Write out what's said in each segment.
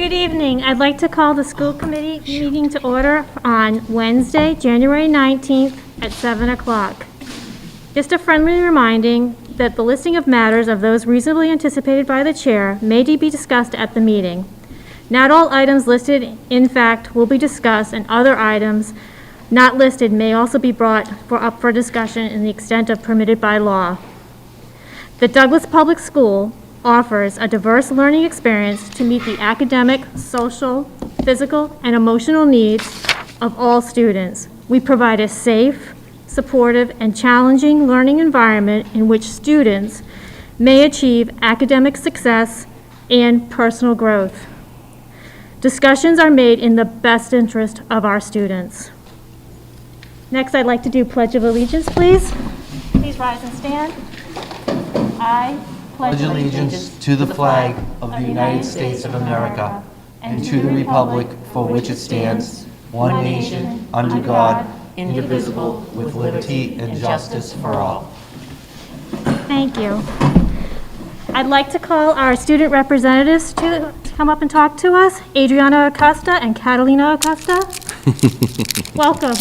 Good evening. I'd like to call the school committee meeting to order on Wednesday, January 19th at 7 o'clock. Just a friendly reminding that the listing of matters of those reasonably anticipated by the chair may be discussed at the meeting. Not all items listed, in fact, will be discussed, and other items not listed may also be brought up for discussion in the extent of permitted by law. The Douglas Public School offers a diverse learning experience to meet the academic, social, physical, and emotional needs of all students. We provide a safe, supportive, and challenging learning environment in which students may achieve academic success and personal growth. Discussions are made in the best interest of our students. Next, I'd like to do Pledge of Allegiance, please. Please rise and stand. I pledge allegiance to the flag of the United States of America and to the republic for which it stands, one nation, under God, indivisible, with liberty and justice for all. Thank you. I'd like to call our student representatives to come up and talk to us, Adriana Acosta and Catalina Acosta. Welcome.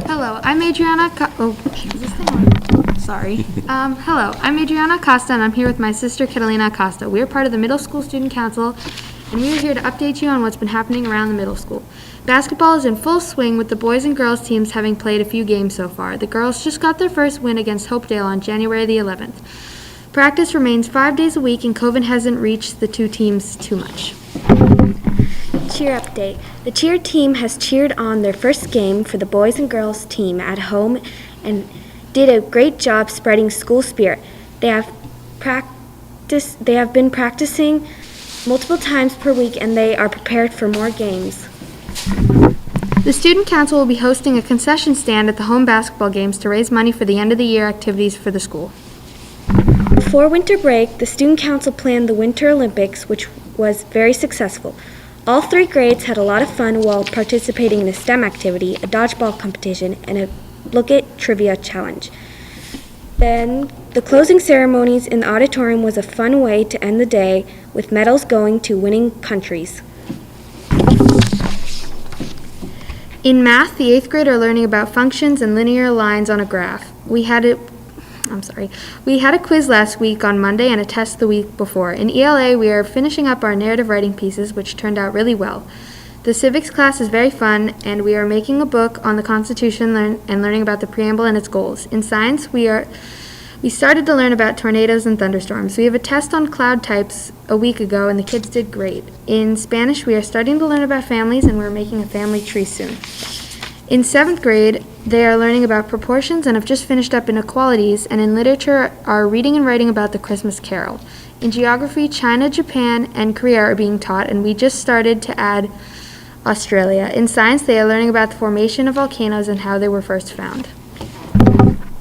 Hello, I'm Adriana Hello, I'm Adriana Acosta, and I'm here with my sister Catalina Acosta. We are part of the Middle School Student Council, and we are here to update you on what's been happening around the middle school. Basketball is in full swing, with the boys and girls teams having played a few games so far. The girls just got their first win against Hopedale on January the 11th. Practice remains 5 days a week, and COVID hasn't reached the two teams too much. Cheer update. The cheer team has cheered on their first game for the boys and girls team at home and did a great job spreading school spirit. They have been practicing multiple times per week, and they are prepared for more games. The Student Council will be hosting a concession stand at the home basketball games to raise money for the end of the year activities for the school. Before winter break, the Student Council planned the Winter Olympics, which was very successful. All 3 grades had a lot of fun while participating in a STEM activity, a dodgeball competition, and a look-it trivia challenge. Then, the closing ceremonies in the auditorium was a fun way to end the day, with medals going to winning countries. In math, the 8th grade are learning about functions and linear lines on a graph. We had a quiz last week on Monday and a test the week before. In ELA, we are finishing up our narrative writing pieces, which turned out really well. The civics class is very fun, and we are making a book on the Constitution and learning about the preamble and its goals. In science, we started to learn about tornadoes and thunderstorms. We have a test on cloud types a week ago, and the kids did great. In Spanish, we are starting to learn about families, and we're making a family tree soon. In 7th grade, they are learning about proportions and have just finished up inequalities, and in literature are reading and writing about the Christmas Carol. In geography, China, Japan, and Korea are being taught, and we just started to add Australia. In science, they are learning about the formation of volcanoes and how they were first found.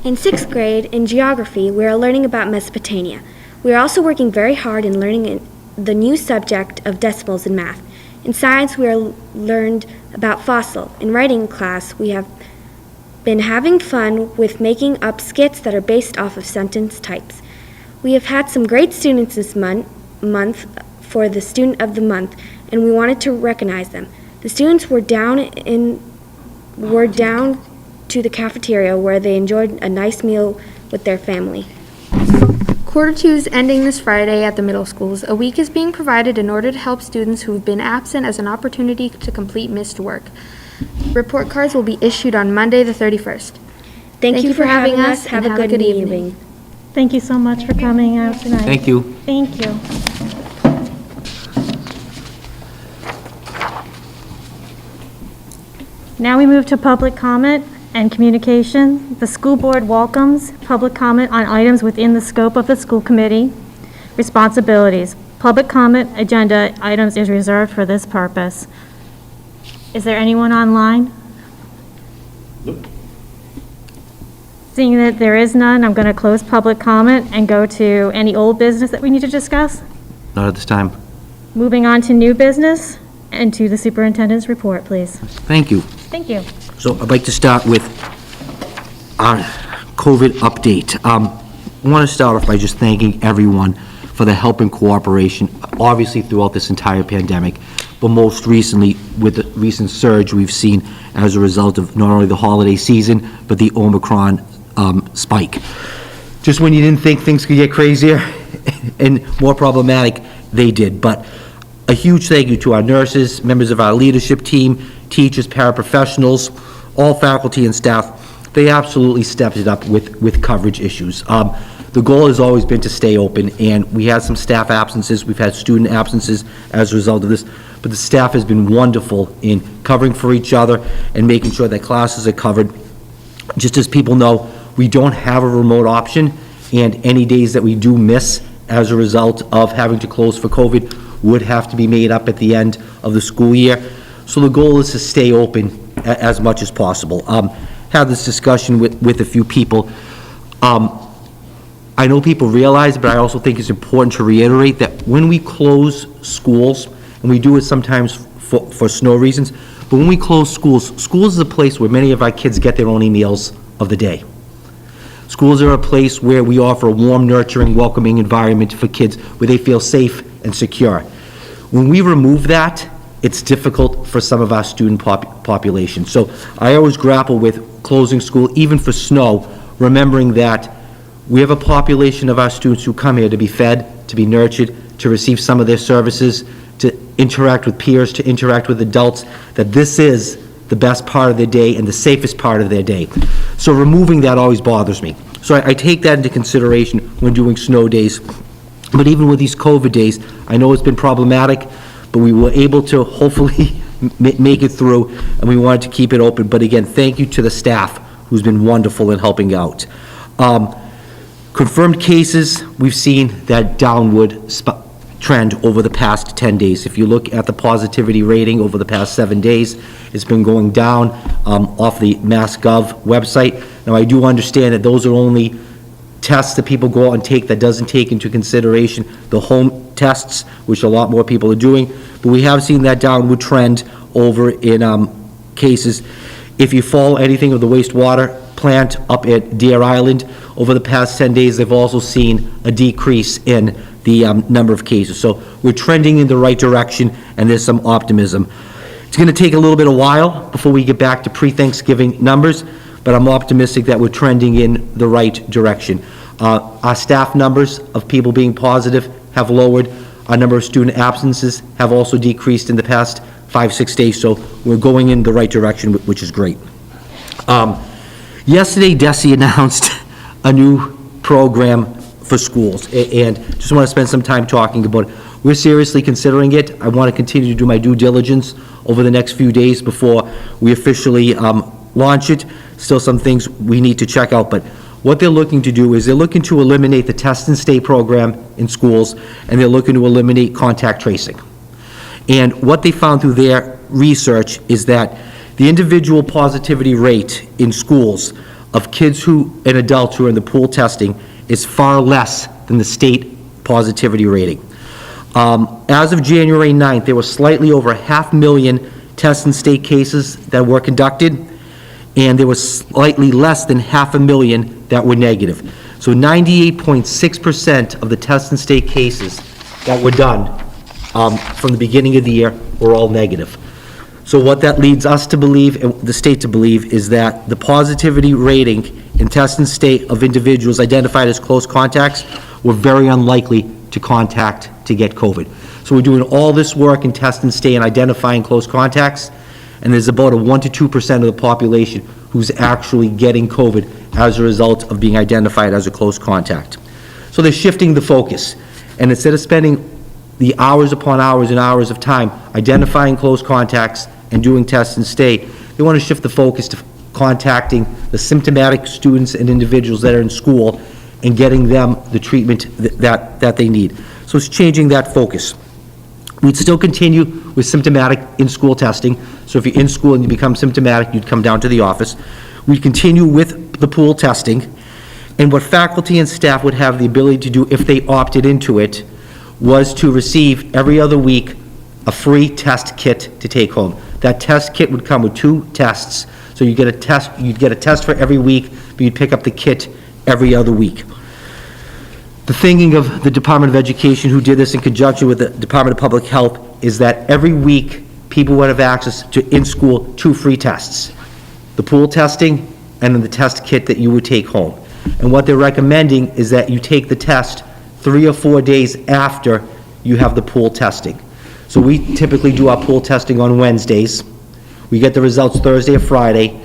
In 6th grade, in geography, we are learning about Mesopotamia. We are also working very hard in learning the new subject of decimals in math. In science, we are learned about fossil. In writing class, we have been having fun with making up skits that are based off of sentence types. We have had some great students this month for the Student of the Month, and we wanted to recognize them. The students were down to the cafeteria where they enjoyed a nice meal with their family. Quarter 2 is ending this Friday at the middle schools. A week is being provided in order to help students who have been absent as an opportunity to complete missed work. Report cards will be issued on Monday the 31st. Thank you for having us. Have a good evening. Thank you so much for coming out tonight. Thank you. Thank you. Now we move to public comment and communication. The school board welcomes public comment on items within the scope of the school committee responsibilities. Public comment agenda items is reserved for this purpose. Is there anyone online? Nope. Seeing that there is none, I'm going to close public comment and go to any old business that we need to discuss. Not at this time. Moving on to new business and to the superintendent's report, please. Thank you. Thank you. So I'd like to start with our COVID update. want to start off by just thanking everyone for the help and cooperation, obviously throughout this entire pandemic, but most recently with the recent surge we've seen as a result of not only the holiday season, but the Omicron spike. Just when you didn't think things could get crazier and more problematic, they did. But a huge thank you to our nurses, members of our leadership team, teachers, paraprofessionals, all faculty and staff. They absolutely stepped it up with coverage issues. The goal has always been to stay open, and we had some staff absences, we've had student absences as a result of this, but the staff has been wonderful in covering for each other and making sure that classes are covered. Just as people know, we don't have a remote option, and any days that we do miss as a result of having to close for COVID would have to be made up at the end of the school year. So the goal is to stay open as much as possible. Have this discussion with a few people. I know people realize, but I also think it's important to reiterate that when we close schools, and we do it sometimes for snow reasons, but when we close schools is a place where many of our kids get their only meals of the day. Schools are a place where we offer a warm, nurturing, welcoming environment for kids where they feel safe and secure. When we remove that, it's difficult for some of our student population. So I always grapple with closing school, even for snow, remembering that we have a population of our students who come here to be fed, to be nurtured, to receive some of their services, to interact with peers, to interact with adults, that this is the best part of their day and the safest part of their day. So removing that always bothers me. So I take that into consideration when doing snow days. But even with these COVID days, I know it's been problematic, but we were able to hopefully make it through, and we wanted to keep it open. But again, thank you to the staff who's been wonderful in helping out. Confirmed cases, we've seen that downward trend over the past 10 days. If you look at the positivity rating over the past 7 days, it's been going down off the MassGov website. Now, I do understand that those are only tests that people go out and take, that doesn't take into consideration the home tests, which a lot more people are doing, but we have seen that downward trend over in cases. If you follow anything of the wastewater plant up at Deer Island, over the past 10 days, they've also seen a decrease in the number of cases. So we're trending in the right direction, and there's some optimism. It's going to take a little bit of while before we get back to pre-Thanksgiving numbers, but I'm optimistic that we're trending in the right direction. Our staff numbers of people being positive have lowered. Our number of student absences have also decreased in the past 5-6 days, so we're going in the right direction, which is great. Yesterday, DESE announced a new program for schools, and just want to spend some time talking about it. We're seriously considering it. I want to continue to do my due diligence over the next few days before we officially launch it. Still some things we need to check out, but what they're looking to do is they're looking to eliminate the test and stay program in schools, and they're looking to eliminate contact tracing. And what they found through their research is that the individual positivity rate in schools of kids and adults who are in the pool testing is far less than the state positivity rating. As of January 9th, there were slightly over 500,000 test and state cases that were conducted, and there was slightly less than 500,000 that were negative. So 98.6% of the test and state cases that were done from the beginning of the year were all negative. So what that leads us to believe, and the state to believe, is that the positivity rating in test and state of individuals identified as close contacts were very unlikely to get COVID. So we're doing all this work in test and stay and identifying close contacts, and there's about a 1 to 2% of the population who's actually getting COVID as a result of being identified as a close contact. So they're shifting the focus, and instead of spending the hours upon hours and hours of time identifying close contacts and doing test and stay, they want to shift the focus to contacting the symptomatic students and individuals that are in school and getting them the treatment that they need. So it's changing that focus. We'd still continue with symptomatic in-school testing. So if you're in school and you become symptomatic, you'd come down to the office. We'd continue with the pool testing. And what faculty and staff would have the ability to do if they opted into it was to receive every other week a free test kit to take home. That test kit would come with 2 tests. So you'd get a test for every week, but you'd pick up the kit every other week. The thinking of the Department of Education, who did this in conjunction with the Department of Public Health, is that every week, people would have access to, in school, 2 free tests. The pool testing and then the test kit that you would take home. And what they're recommending is that you take the test 3 or 4 days after you have the pool testing. So we typically do our pool testing on Wednesdays. We get the results Thursday or Friday.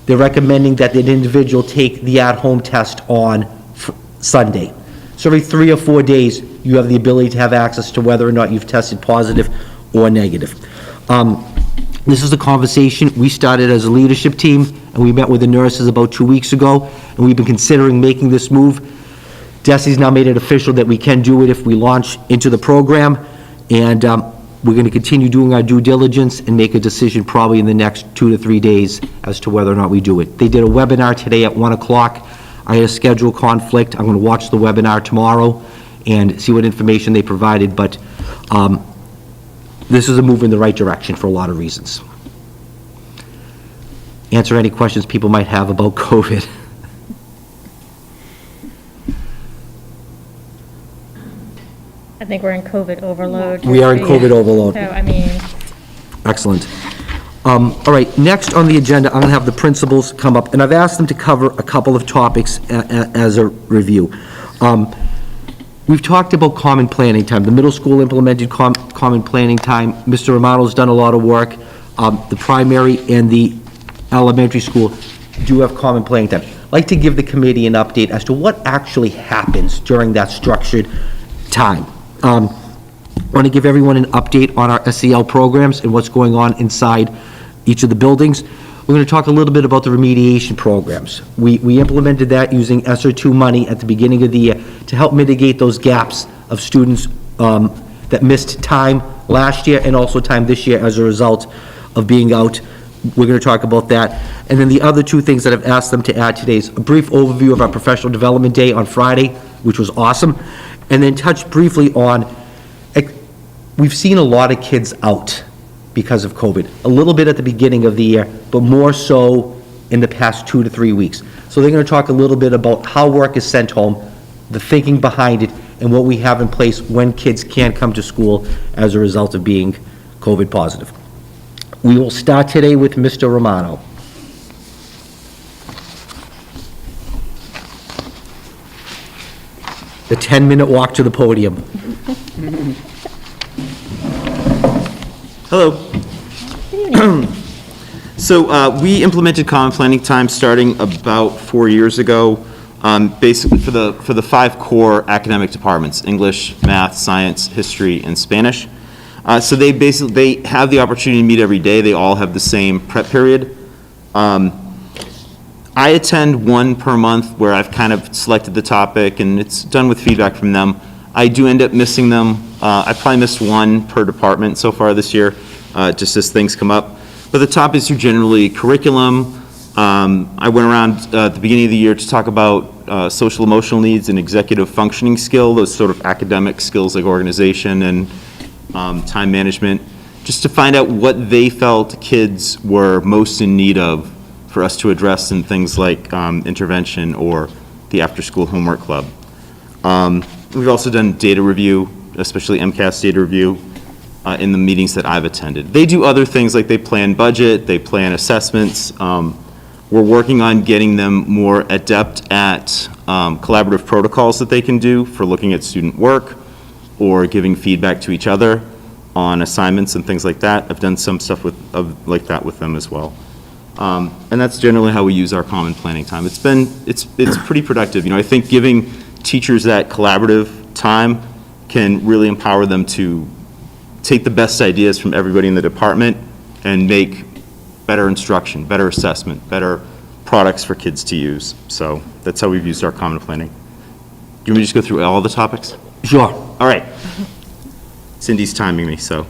They're recommending that the individual take the at-home test on Sunday. So every 3 or 4 days, you have the ability to have access to whether or not you've tested positive or negative. This is a conversation we started as a leadership team, and we met with the nurses about 2 weeks ago, and we've been considering making this move. Desi's now made it official that we can do it if we launch into the program, and we're going to continue doing our due diligence and make a decision probably in the next 2 to 3 days as to whether or not we do it. They did a webinar today at 1 o'clock. I had a schedule conflict. I'm going to watch the webinar tomorrow and see what information they provided, but this is a move in the right direction for a lot of reasons. Answer any questions people might have about COVID. I think we're in COVID overload. We are in COVID overload. So, I mean, Excellent. All right, next on the agenda, I'm going to have the principals come up, and I've asked them to cover a couple of topics as a review. We've talked about common planning time. The middle school implemented common planning time. Mr. Romano's done a lot of work. The primary and the elementary school do have common planning time. I'd like to give the committee an update as to what actually happens during that structured time. I want to give everyone an update on our SEL programs and what's going on inside each of the buildings. We're going to talk a little bit about the remediation programs. We implemented that using ESSER2 money at the beginning of the year to help mitigate those gaps of students that missed time last year and also time this year as a result of being out. We're going to talk about that. And then the other 2 things that I've asked them to add today is a brief overview of our Professional Development Day on Friday, which was awesome, and then touch briefly on, we've seen a lot of kids out because of COVID. A little bit at the beginning of the year, but more so in the past 2 to 3 weeks. So they're going to talk a little bit about how work is sent home, the thinking behind it, and what we have in place when kids can't come to school as a result of being COVID positive. We will start today with Mr. Romano. The 10-minute walk to the podium. Hello. So we implemented common planning time starting about 4 years ago, basically for the 5 core academic departments: English, math, science, history, and Spanish. So they have the opportunity to meet every day. They all have the same prep period. I attend 1 per month where I've kind of selected the topic and it's done with feedback from them. I do end up missing them. I probably missed 1 per department so far this year, just as things come up. But the topics are generally curriculum. I went around at the beginning of the year to talk about social emotional needs and executive functioning skill, those sort of academic skills like organization and time management, just to find out what they felt kids were most in need of for us to address in things like intervention or the after-school homework club. We've also done data review, especially MCAS data review, in the meetings that I've attended. They do other things like they plan budget, they plan assessments. We're working on getting them more adept at collaborative protocols that they can do for looking at student work or giving feedback to each other on assignments and things like that. I've done some stuff like that with them as well. And that's generally how we use our common planning time. It's pretty productive. You know, I think giving teachers that collaborative time can really empower them to take the best ideas from everybody in the department and make better instruction, better assessment, better products for kids to use. So that's how we've used our common planning. Do you want me to just go through all the topics? Sure. All right. Cindy's timing me, so.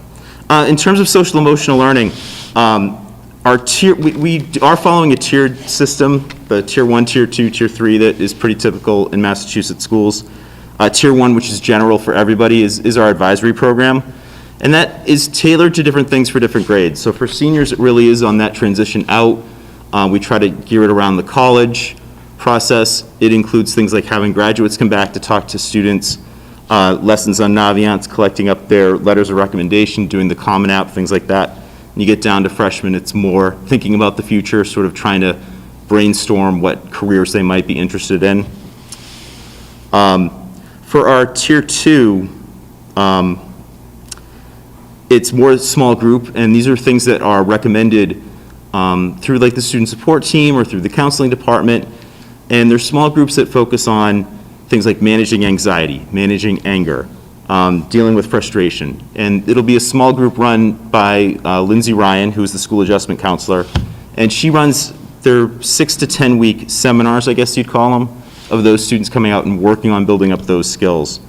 In terms of social emotional learning, we are following a tiered system, the Tier 1, Tier 2, Tier 3 that is pretty typical in Massachusetts schools. Tier 1, which is general for everybody, is our advisory program. And that is tailored to different things for different grades. So for seniors, it really is on that transition out. We try to gear it around the college. process. It includes things like having graduates come back to talk to students, lessons on Naviance, collecting up their letters of recommendation, doing the Common App, things like that. When you get down to freshmen, it's more thinking about the future, sort of trying to brainstorm what careers they might be interested in. For our Tier 2, it's more small group, and these are things that are recommended through like the student support team or through the counseling department. And there's small groups that focus on things like managing anxiety, managing anger, dealing with frustration. And it'll be a small group run by Lindsay Ryan, who is the school adjustment counselor. And she runs their 6 to 10 week seminars, I guess you'd call them, of those students coming out and working on building up those skills.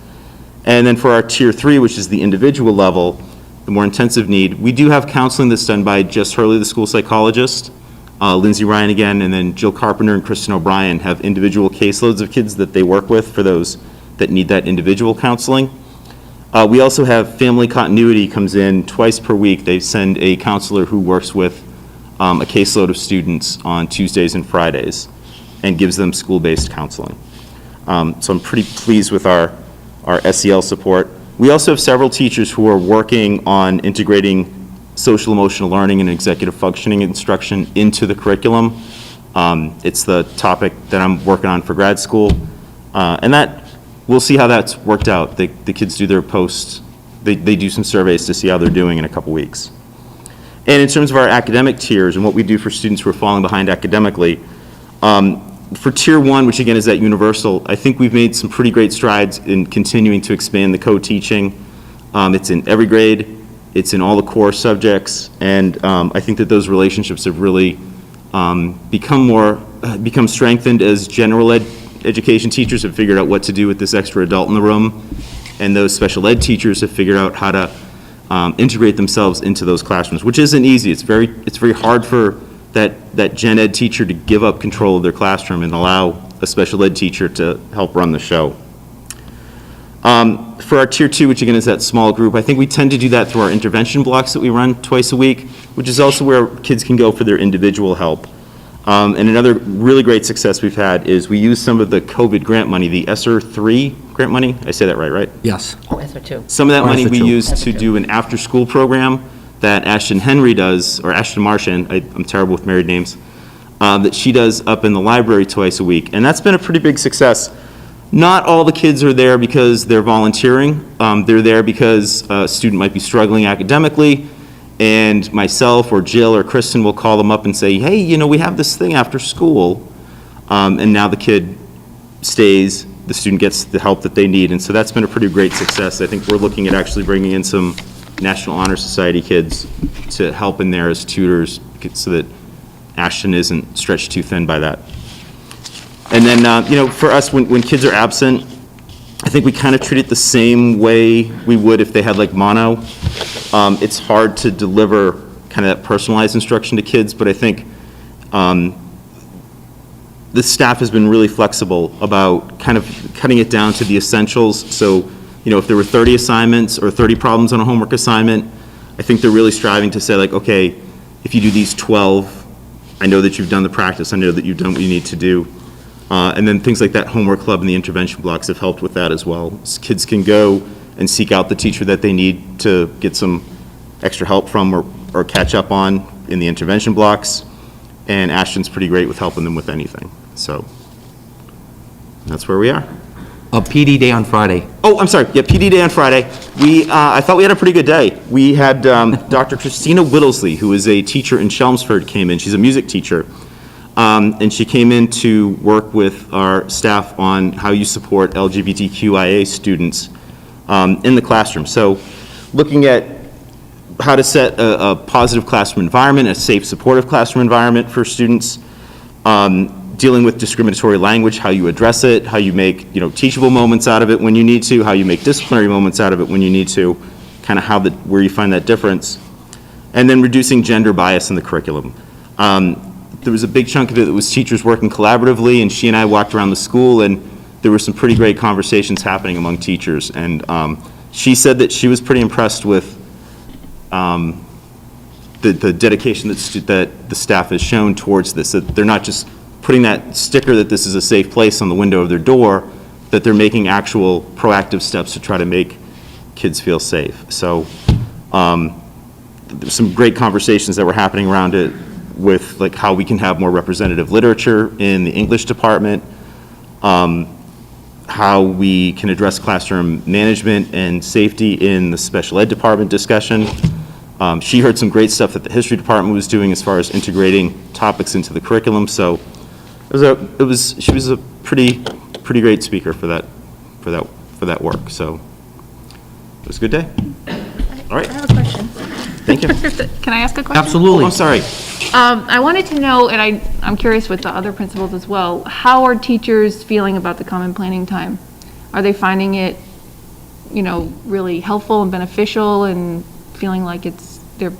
And then for our Tier 3, which is the individual level, the more intensive need, we do have counseling that's done by Jess Hurley, the school psychologist, Lindsay Ryan again, and then Jill Carpenter and Kristen O'Brien have individual caseloads of kids that they work with for those that need that individual counseling. We also have family continuity comes in twice per week. They send a counselor who works with a caseload of students on Tuesdays and Fridays and gives them school-based counseling. So I'm pretty pleased with our SEL support. We also have several teachers who are working on integrating social emotional learning and executive functioning instruction into the curriculum. It's the topic that I'm working on for grad school. And that, we'll see how that's worked out. The kids do their posts, they do some surveys to see how they're doing in a couple weeks. And in terms of our academic tiers and what we do for students who are falling behind academically, for Tier 1, which again is that universal, I think we've made some pretty great strides in continuing to expand the co-teaching. It's in every grade, it's in all the core subjects, and I think that those relationships have really become strengthened as general education teachers have figured out what to do with this extra adult in the room, and those special ed teachers have figured out how to integrate themselves into those classrooms, which isn't easy. It's very hard for that gen ed teacher to give up control of their classroom and allow a special ed teacher to help run the show. For our Tier 2, which again is that small group, I think we tend to do that through our intervention blocks that we run twice a week, which is also where kids can go for their individual help. And another really great success we've had is we use some of the COVID grant money, the Sr3 Grant money. I say that right, right? Yes. Oh, ESER 2. Some of that money we SR2. use to do an after-school program that Ashton Henry does, or Ashton Martian, I'm terrible with married names, that she does up in the library twice a week. And that's been a pretty big success. Not all the kids are there because they're volunteering. They're there because a student might be struggling academically, and myself or Jill or Kristen will call them up and say, hey, you know, we have this thing after school, and now the kid stays, the student gets the help that they need, and so that's been a pretty great success. I think we're looking at actually bringing in some National Honor Society kids to help in there as tutors so that Ashton isn't stretched too thin by that. And then, you know, for us, when kids are absent, I think we kind of treat it the same way we would if they had like mono. It's hard to deliver kind of that personalized instruction to kids, but I think the staff has been really flexible about kind of cutting it down to the essentials. So, you know, if there were 30 assignments or 30 problems on a homework assignment, I think they're really striving to say like, okay, if you do these 12, I know that you've done the practice, I know that you've done what you need to do. And then things like that homework club and the intervention blocks have helped with that as well. So kids can go and seek out the teacher that they need to get some extra help from or catch up on in the intervention blocks. And Ashton's pretty great with helping them with anything. So that's where we are. A PD day on Friday. Oh, I'm sorry. Yeah, PD day on Friday. I thought we had a pretty good day. We had Dr. Christina Whittlesey, who is a teacher in Chelmsford, came in. She's a music teacher. And she came in to work with our staff on how you support LGBTQIA students in the classroom. So looking at how to set a positive classroom environment, a safe, supportive classroom environment for students, dealing with discriminatory language, how you address it, how you make, you know, teachable moments out of it when you need to, how you make disciplinary moments out of it when you need to, kind of where you find that difference. And then reducing gender bias in the curriculum. There was a big chunk of it that was teachers working collaboratively, and she and I walked around the school, and there were some pretty great conversations happening among teachers. And she said that she was pretty impressed with the dedication that the staff has shown towards this, that they're not just putting that sticker that this is a safe place on the window of their door, that they're making actual proactive steps to try to make kids feel safe. So there's some great conversations that were happening around it with like how we can have more representative literature in the English department, how we can address classroom management and safety in the special ed department discussion. She heard some great stuff that the history department was doing as far as integrating topics into the curriculum. So she was a pretty great speaker for that work. So it was a good day. All right. I have a question. Thank you. Can I ask a question? Absolutely. Oh, I'm sorry. I wanted to know, and I'm curious with the other principals as well, how are teachers feeling about the common planning time? Are they finding it, really helpful and beneficial and feeling like they're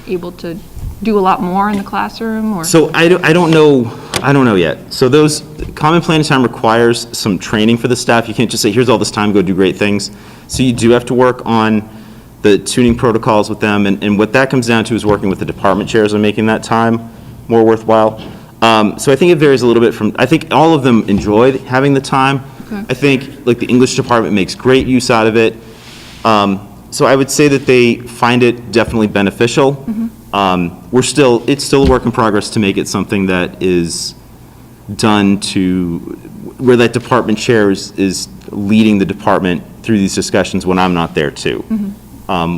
able to do a lot more in the classroom, or? So I don't know yet. So those common planning time requires some training for the staff. You can't just say, here's all this time, go do great things. So you do have to work on the tuning protocols with them, and what that comes down to is working with the department chairs on making that time more worthwhile. So I think it varies a little bit I think all of them enjoyed having the time. Okay. I think like the English department makes great use out of it. So I would say that they find it definitely beneficial. Mm-hmm. It's still a work in progress to make it something that is done where that department chair is leading the department through these discussions when I'm not there too. Mm-hmm.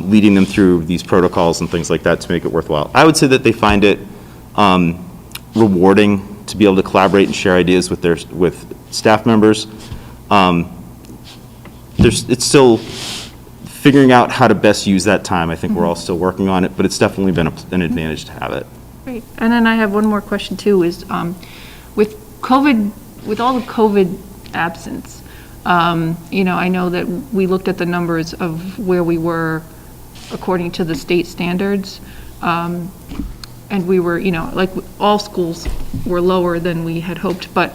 Leading them through these protocols and things like that to make it worthwhile. I would say that they find it rewarding to be able to collaborate and share ideas with staff members. It's still figuring out how to best use that time. I think we're all still working on it, but it's definitely been an advantage to have it. Great. And then I have one more question too, is with all the COVID absence, I know that we looked at the numbers of where we were according to the state standards, and we were, like all schools were lower than we had hoped, but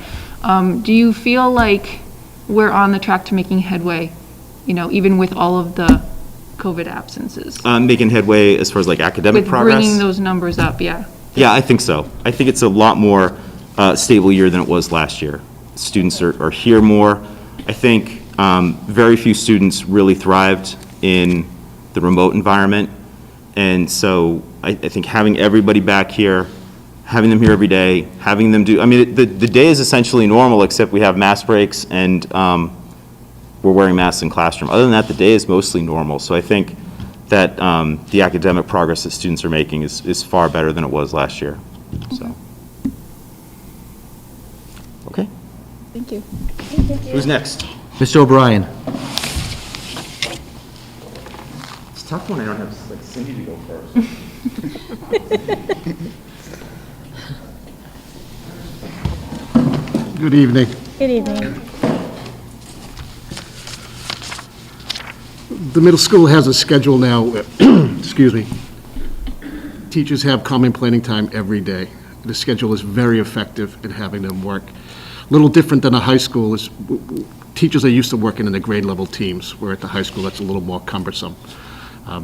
do you feel like we're on the track to making headway, even with all of the COVID absences? Making headway as far as like academic progress? With bringing those numbers up, yeah. Yeah, I think so. I think it's a lot more stable year than it was last year. Students are here more. I think very few students really thrived in the remote environment. And so I think having everybody back here, having them here every day, having them the day is essentially normal except we have mask breaks and we're wearing masks in classroom. Other than that, the day is mostly normal. So I think that the academic progress that students are making is far better than it was last year. So. Okay. Thank you. Who's next? Mr. O'Brien. It's a tough when I don't have like Cindy to go first. Good evening. Good evening. The middle school has a schedule now, excuse me. Teachers have common planning time every day. The schedule is very effective in having them work. A little different than a high school is teachers are used to working in the grade level teams, where at the high school that's a little more cumbersome.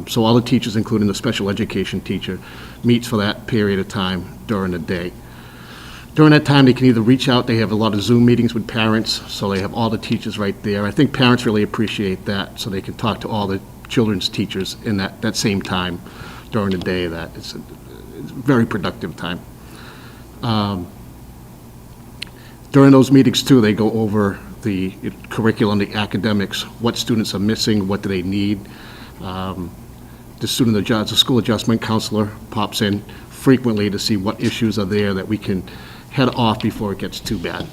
So all the teachers, including the special education teacher, meets for that period of time during the day. During that time, they can either reach out, they have a lot of Zoom meetings with parents, so they have all the teachers right there. I think parents really appreciate that, so they can talk to all the children's teachers in that same time during the day. That it's a very productive time. During those meetings too, they go over the curriculum, the academics, what students are missing, what do they need. The school adjustment counselor pops in frequently to see what issues are there that we can head off before it gets too bad.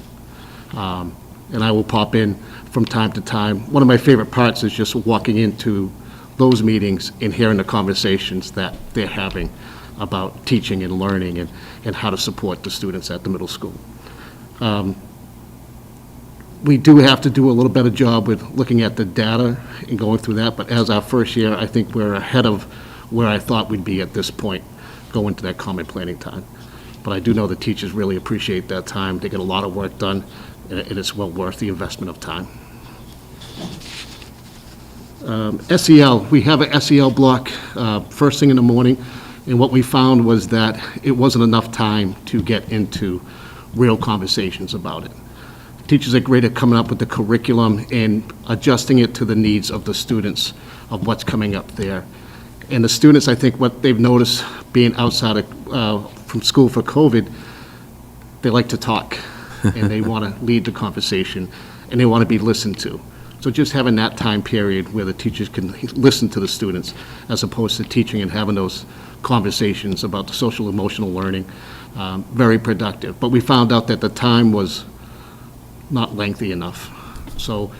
And I will pop in from time to time. One of my favorite parts is just walking into those meetings and hearing the conversations that they're having about teaching and learning and how to support the students at the middle school. We do have to do a little better job with looking at the data and going through that, but as our first year, I think we're ahead of where I thought we'd be at this point, going to that common planning time. But I do know the teachers really appreciate that time. They get a lot of work done, and it's well worth the investment of time. SEL, we have an SEL block first thing in the morning, and what we found was that it wasn't enough time to get into real conversations about it. Teachers are great at coming up with the curriculum and adjusting it to the needs of the students, of what's coming up there. And the students, I think what they've noticed being outside of, from school for COVID, they like to talk, and they want to lead the conversation, and they want to be listened to. So just having that time period where the teachers can listen to the students, as opposed to teaching and having those conversations about the social emotional learning, very productive. But we found out that the time was not lengthy enough. So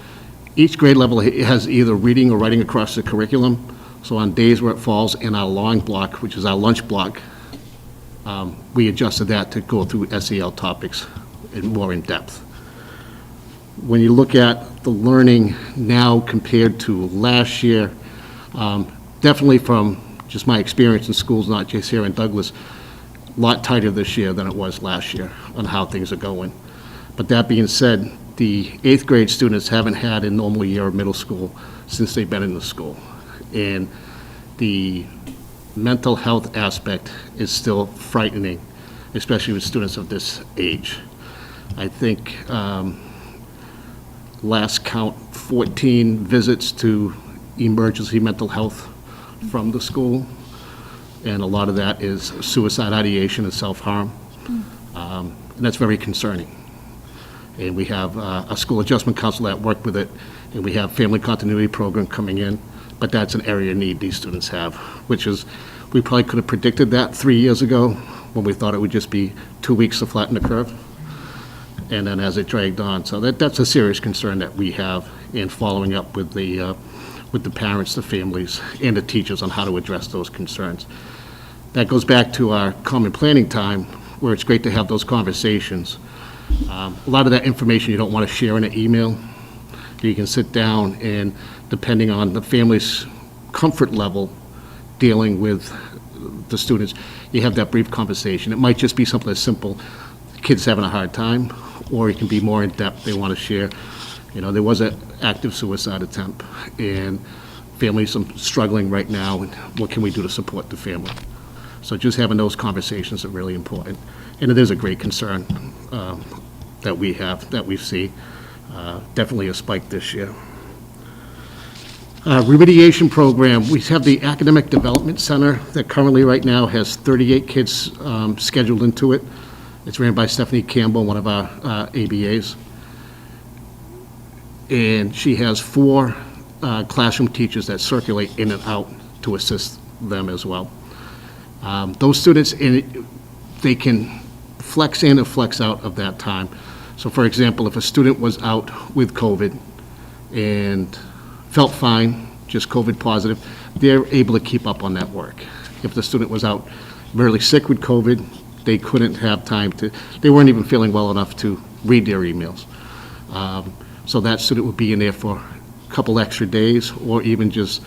each grade level has either reading or writing across the curriculum. So on days where it falls in our long block, which is our lunch block, we adjusted that to go through SEL topics more in depth. When you look at the learning now compared to last year, definitely from just my experience in schools, not just here in Douglas, a lot tighter this year than it was last year on how things are going. But that being said, the 8th grade students haven't had a normal year of middle school since they've been in the school. And the mental health aspect is still frightening, especially with students of this age. I think last count, 14 visits to emergency mental health from the school, and a lot of that is suicide ideation and self-harm, and that's very concerning. And we have a school adjustment counselor that worked with it, and we have family continuity program coming in, but that's an area of need these students have, which is, we probably could have predicted that 3 years ago when we thought it would just be 2 weeks to flatten the curve, and then as it dragged on. So that's a serious concern that we have in following up with the parents, the families, and the teachers on how to address those concerns. That goes back to our common planning time, where it's great to have those conversations. A lot of that information you don't want to share in an email. You can sit down and, depending on the family's comfort level dealing with the students, you have that brief conversation. It might just be something as simple, kids having a hard time, or it can be more in depth. They want to share, there was an active suicide attempt, and families are struggling right now, and what can we do to support the family? So just having those conversations are really important. And it is a great concern that we have, that we see. Definitely a spike this year. Remediation Program, we have the Academic Development Center that currently right now has 38 kids scheduled into it. It's ran by Stephanie Campbell, one of our ABAs. And she has 4 classroom teachers that circulate in and out to assist them as well. Those students, they can flex in and flex out of that time. So for example, if a student was out with COVID and felt fine, just COVID positive, they're able to keep up on that work. If the student was out really sick with COVID, they couldn't have time to, they weren't even feeling well enough to read their emails. So that student would be in there for a couple extra days, or even just,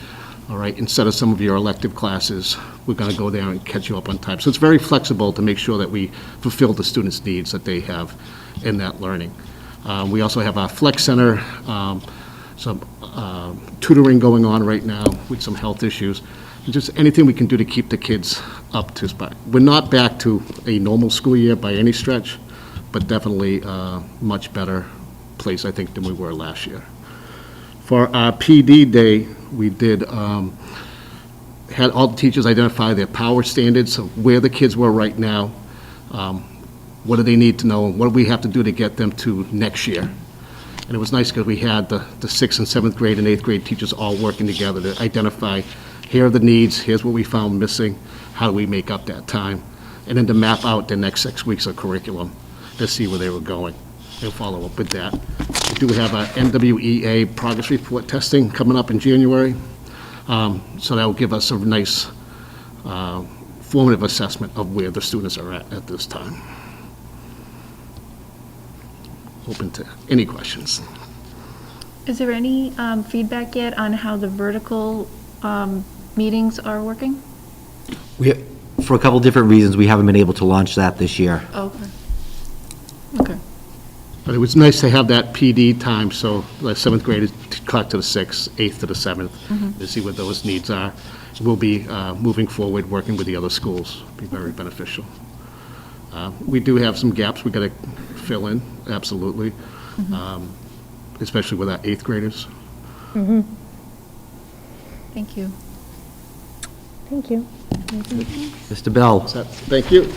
all right, instead of some of your elective classes, we're going to go there and catch you up on time. So it's very flexible to make sure that we fulfill the students' needs that they have in that learning. We also have our Flex Center, some tutoring going on right now with some health issues. Just anything we can do to keep the kids up to spot. We're not back to a normal school year by any stretch, but definitely a much better place, I think, than we were last year. For our PD day, we did, had all the teachers identify their power standards of where the kids were right now, what do they need to know, and what do we have to do to get them to next year. And it was nice because we had the 6th and 7th grade and 8th grade teachers all working together to identify, here are the needs, here's what we found missing, how do we make up that time, and then to map out the next 6 weeks of curriculum to see where they were going and follow up with that. We do have our NWEA progress report testing coming up in January, so that will give us a nice formative assessment of where the students are at this time. Open to any questions. Is there any feedback yet on how the vertical meetings are working? For a couple different reasons, we haven't been able to launch that this year. Okay. Okay. But it was nice to have that PD time, so the 7th graders talk to the 6th, 8th to the 7th, to see what those needs are. We'll be moving forward, working with the other schools, be very beneficial. We do have some gaps we got to fill in, absolutely, especially with our 8th graders. Thank you. Thank you. Mr. Bell. Thank you.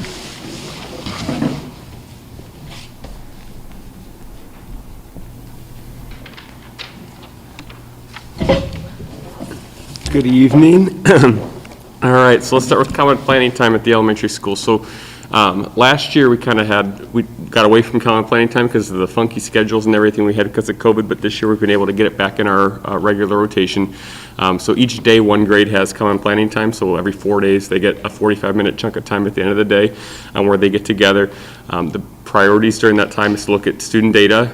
Good evening. All right, so let's start with common planning time at the elementary school. So last year we got away from common planning time because of the funky schedules and everything we had because of COVID, but this year we've been able to get it back in our regular rotation. So each day one grade has common planning time, so every 4 days they get a 45-minute chunk of time at the end of the day where they get together. The priorities during that time is to look at student data,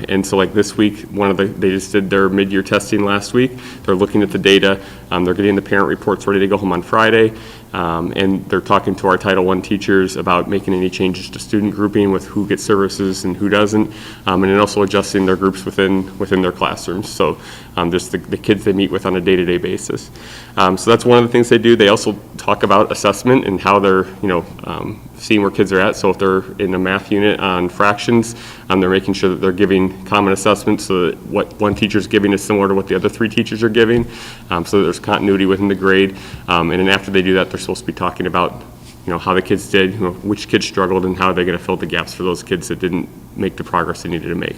and so like this week, they just did their mid-year testing last week. They're looking at the data, they're getting the parent reports ready to go home on Friday, and they're talking to our Title I teachers about making any changes to student grouping with who gets services and who doesn't, and then also adjusting their groups within their classrooms. So just the kids they meet with on a day-to-day basis. So that's one of the things they do. They also talk about assessment and how they're, seeing where kids are at. So if they're in a math unit on fractions, they're making sure that they're giving common assessments so that what one teacher's giving is similar to what the other 3 teachers are giving, so that there's continuity within the grade. And then after they do that, they're supposed to be talking about how the kids did, which kids struggled, and how they're going to fill the gaps for those kids that didn't make the progress they needed to make.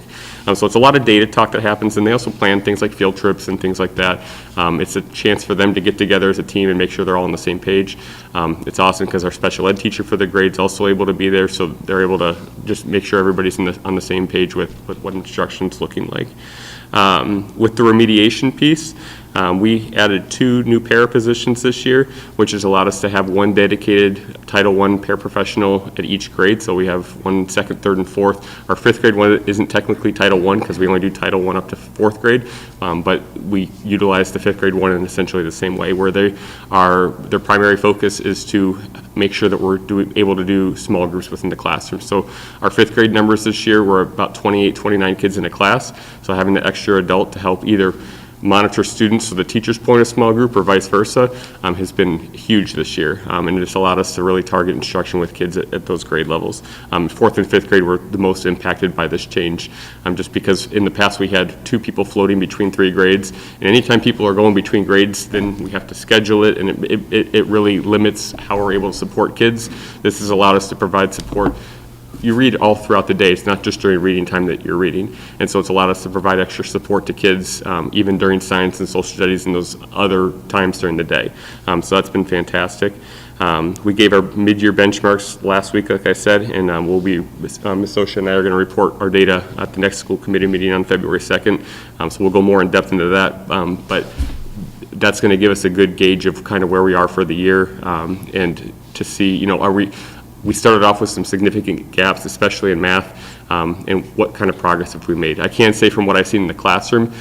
So it's a lot of data talk that happens, and they also plan things like field trips and things like that. It's a chance for them to get together as a team and make sure they're all on the same page. It's awesome because our special ed teacher for the grade's also able to be there, so they're able to just make sure everybody's on the same page with what instruction's looking like. With the remediation piece, we added 2 new para positions this year, which has allowed us to have 1 dedicated Title I paraprofessional at each grade. So we have 1 second, third, and fourth. Our 5th grade one isn't technically Title I because we only do Title I up to 4th grade, but we utilize the 5th grade one in essentially the same way, where their primary focus is to make sure that we're able to do small groups within the classroom. So our 5th grade numbers this year were about 28, 29 kids in a class. So having the extra adult to help either monitor students so the teachers point a small group or vice versa has been huge this year, and it's allowed us to really target instruction with kids at those grade levels. 4th and 5th grade were the most impacted by this change, just because in the past we had 2 people floating between 3 grades, and anytime people are going between grades, then we have to schedule it, and it really limits how we're able to support kids. This has allowed us to provide support. You read all throughout the day. It's not just during reading time that you're reading. And so it's allowed us to provide extra support to kids, even during science and social studies and those other times during the day. So that's been fantastic. We gave our mid-year benchmarks last week, like I said, and Ms. Osha and I are going to report our data at the next school committee meeting on February 2nd. So we'll go more in depth into that. But that's going to give us a good gauge of kind of where we are for the year, and to see, we started off with some significant gaps, especially in math, and what kind of progress have we made. I can say from what I've seen in the classroom,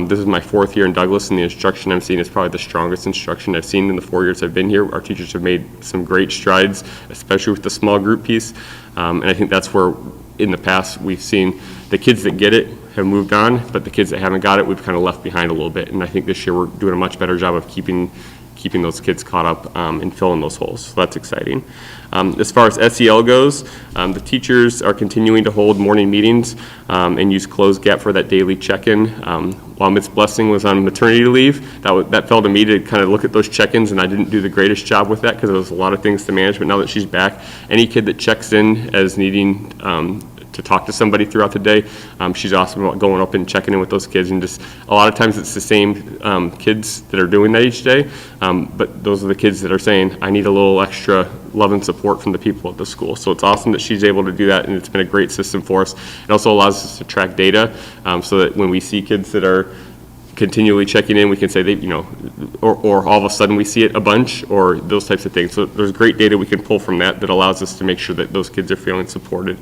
this is my 4th year in Douglas, and the instruction I'm seeing is probably the strongest instruction I've seen in the 4 years I've been here. Our teachers have made some great strides, especially with the small group piece, and I think that's where in the past we've seen the kids that get it have moved on, but the kids that haven't got it, we've kind of left behind a little bit, and I think this year we're doing a much better job of keeping those kids caught up and filling those holes. So that's exciting. As far as SEL goes, the teachers are continuing to hold morning meetings and use closed gap for that daily check-in. While Ms. Blessing was on maternity leave, that fell to me to kind of look at those check-ins, and I didn't do the greatest job with that because there was a lot of things to manage. But now that she's back, any kid that checks in as needing to talk to somebody throughout the day, she's awesome about going up and checking in with those kids, and just a lot of times it's the same kids that are doing that each day, but those are the kids that are saying, I need a little extra love and support from the people at the school. So it's awesome that she's able to do that, and it's been a great system for us. It also allows us to track data, so that when we see kids that are continually checking in, we can say or all of a sudden we see it a bunch, or those types of things. So there's great data we can pull from that allows us to make sure that those kids are feeling supported.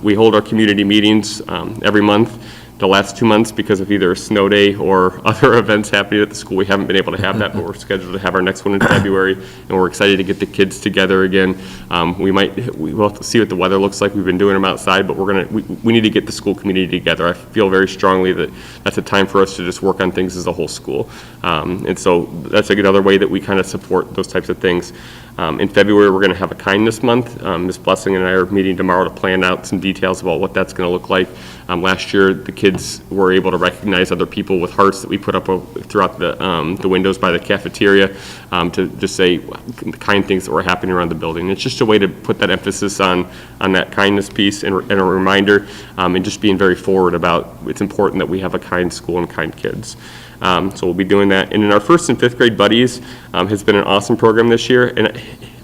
We hold our community meetings every month. The last 2 months, because of either a snow day or other events happening at the school, we haven't been able to have that, but we're scheduled to have our next one in February, and we're excited to get the kids together again. We'll have to see what the weather looks like. We've been doing them outside, but we need to get the school community together. I feel very strongly that that's a time for us to just work on things as a whole school. And so that's another way that we kind of support those types of things. In February, we're going to have a kindness month. Ms. Blessing and I are meeting tomorrow to plan out some details about what that's going to look like. Last year, the kids were able to recognize other people with hearts that we put up throughout the windows by the cafeteria to just say the kind things that were happening around the building. It's just a way to put that emphasis on that kindness piece and a reminder and just being very forward about it's important that we have a kind school and kind kids. So we'll be doing that. And in our 1st and 5th grade buddies has been an awesome program this year. And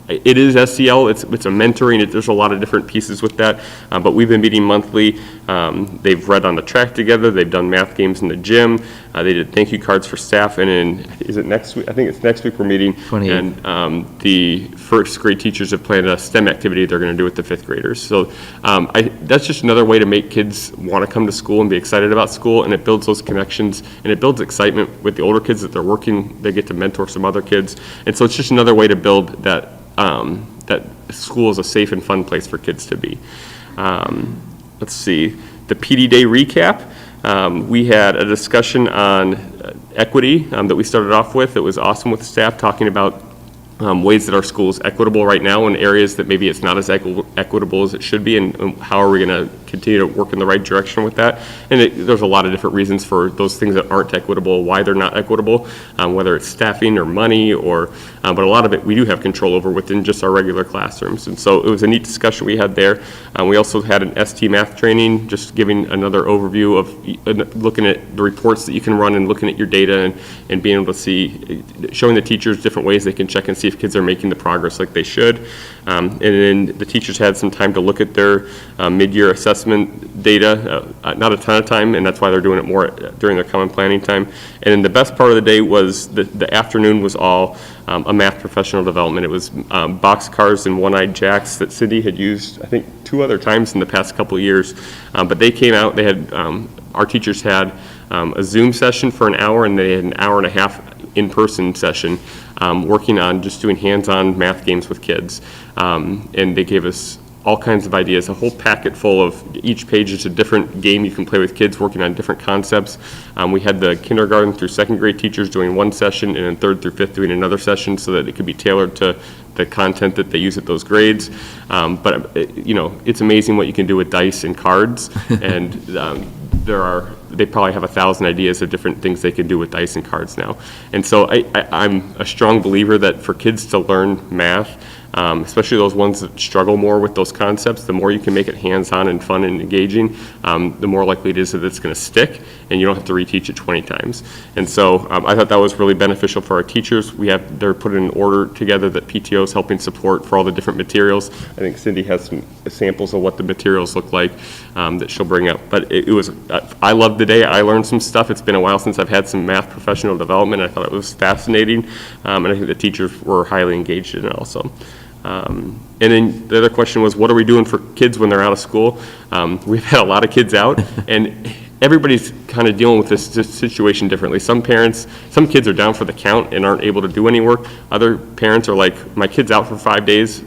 it is SEL, it's a mentoring, there's a lot of different pieces with that, but we've been meeting monthly. They've read on the track together, they've done math games in the gym, they did thank you cards for staff, and is it next week? I think it's next week we're meeting. 28th. And the 1st grade teachers have planned a STEM activity they're gonna do with the 5th graders. So that's just another way to make kids wanna come to school and be excited about school, and it builds those connections, and it builds excitement with the older kids that they're working, they get to mentor some other kids. And so it's just another way to build that school is a safe and fun place for kids to be. Let's see, the PD Day recap. We had a discussion on equity that we started off with. It was awesome with the staff talking about ways that our school is equitable right now in areas that maybe it's not as equitable as it should be, and how are we going to continue to work in the right direction with that. And there's a lot of different reasons for those things that aren't equitable, why they're not equitable, whether it's staffing or money, or but a lot of it we do have control over within just our regular classrooms. And so it was a neat discussion we had there. We also had an ST math training, just giving another overview of looking at the reports that you can run and looking at your data and being able to see, showing the teachers different ways they can check and see if kids are making the progress like they should. And then the teachers had some time to look at their mid-year assessment data, not a ton of time, and that's why they're doing it more during their common planning time. And then the best part of the day was the afternoon was all a math professional development. It was boxcars and one-eyed jacks that Cindy had used, I think, 2 other times in the past couple of years. But they came out, they had, our teachers had a Zoom session for an hour, and they had an hour and a half in-person session working on just doing hands-on math games with kids. And they gave us all kinds of ideas, a whole packet full of, each page is a different game you can play with kids working on different concepts. We had the kindergarten through 2nd grade teachers doing one session, and then 3rd through 5th doing another session, so that it could be tailored to the content that they use at those grades. But it's amazing what you can do with dice and cards, and they probably have 1,000 ideas of different things they can do with dice and cards now. And so I'm a strong believer that for kids to learn math, especially those ones that struggle more with those concepts, the more you can make it hands-on and fun and engaging, the more likely it is that it's going to stick, and you don't have to reteach it 20 times. And so I thought that was really beneficial for our teachers. They're putting an order together that PTO is helping support for all the different materials. I think Cindy has some samples of what the materials look like that she'll bring up. But it was, I loved the day. I learned some stuff. It's been a while since I've had some math professional development. I thought it was fascinating, and I think the teachers were highly engaged in it also. And then the other question was, what are we doing for kids when they're out of school? We've had a lot of kids out, and everybody's kind of dealing with this situation differently. Some kids are down for the count and aren't able to do any work. Other parents are like, my kid's out for 5 days,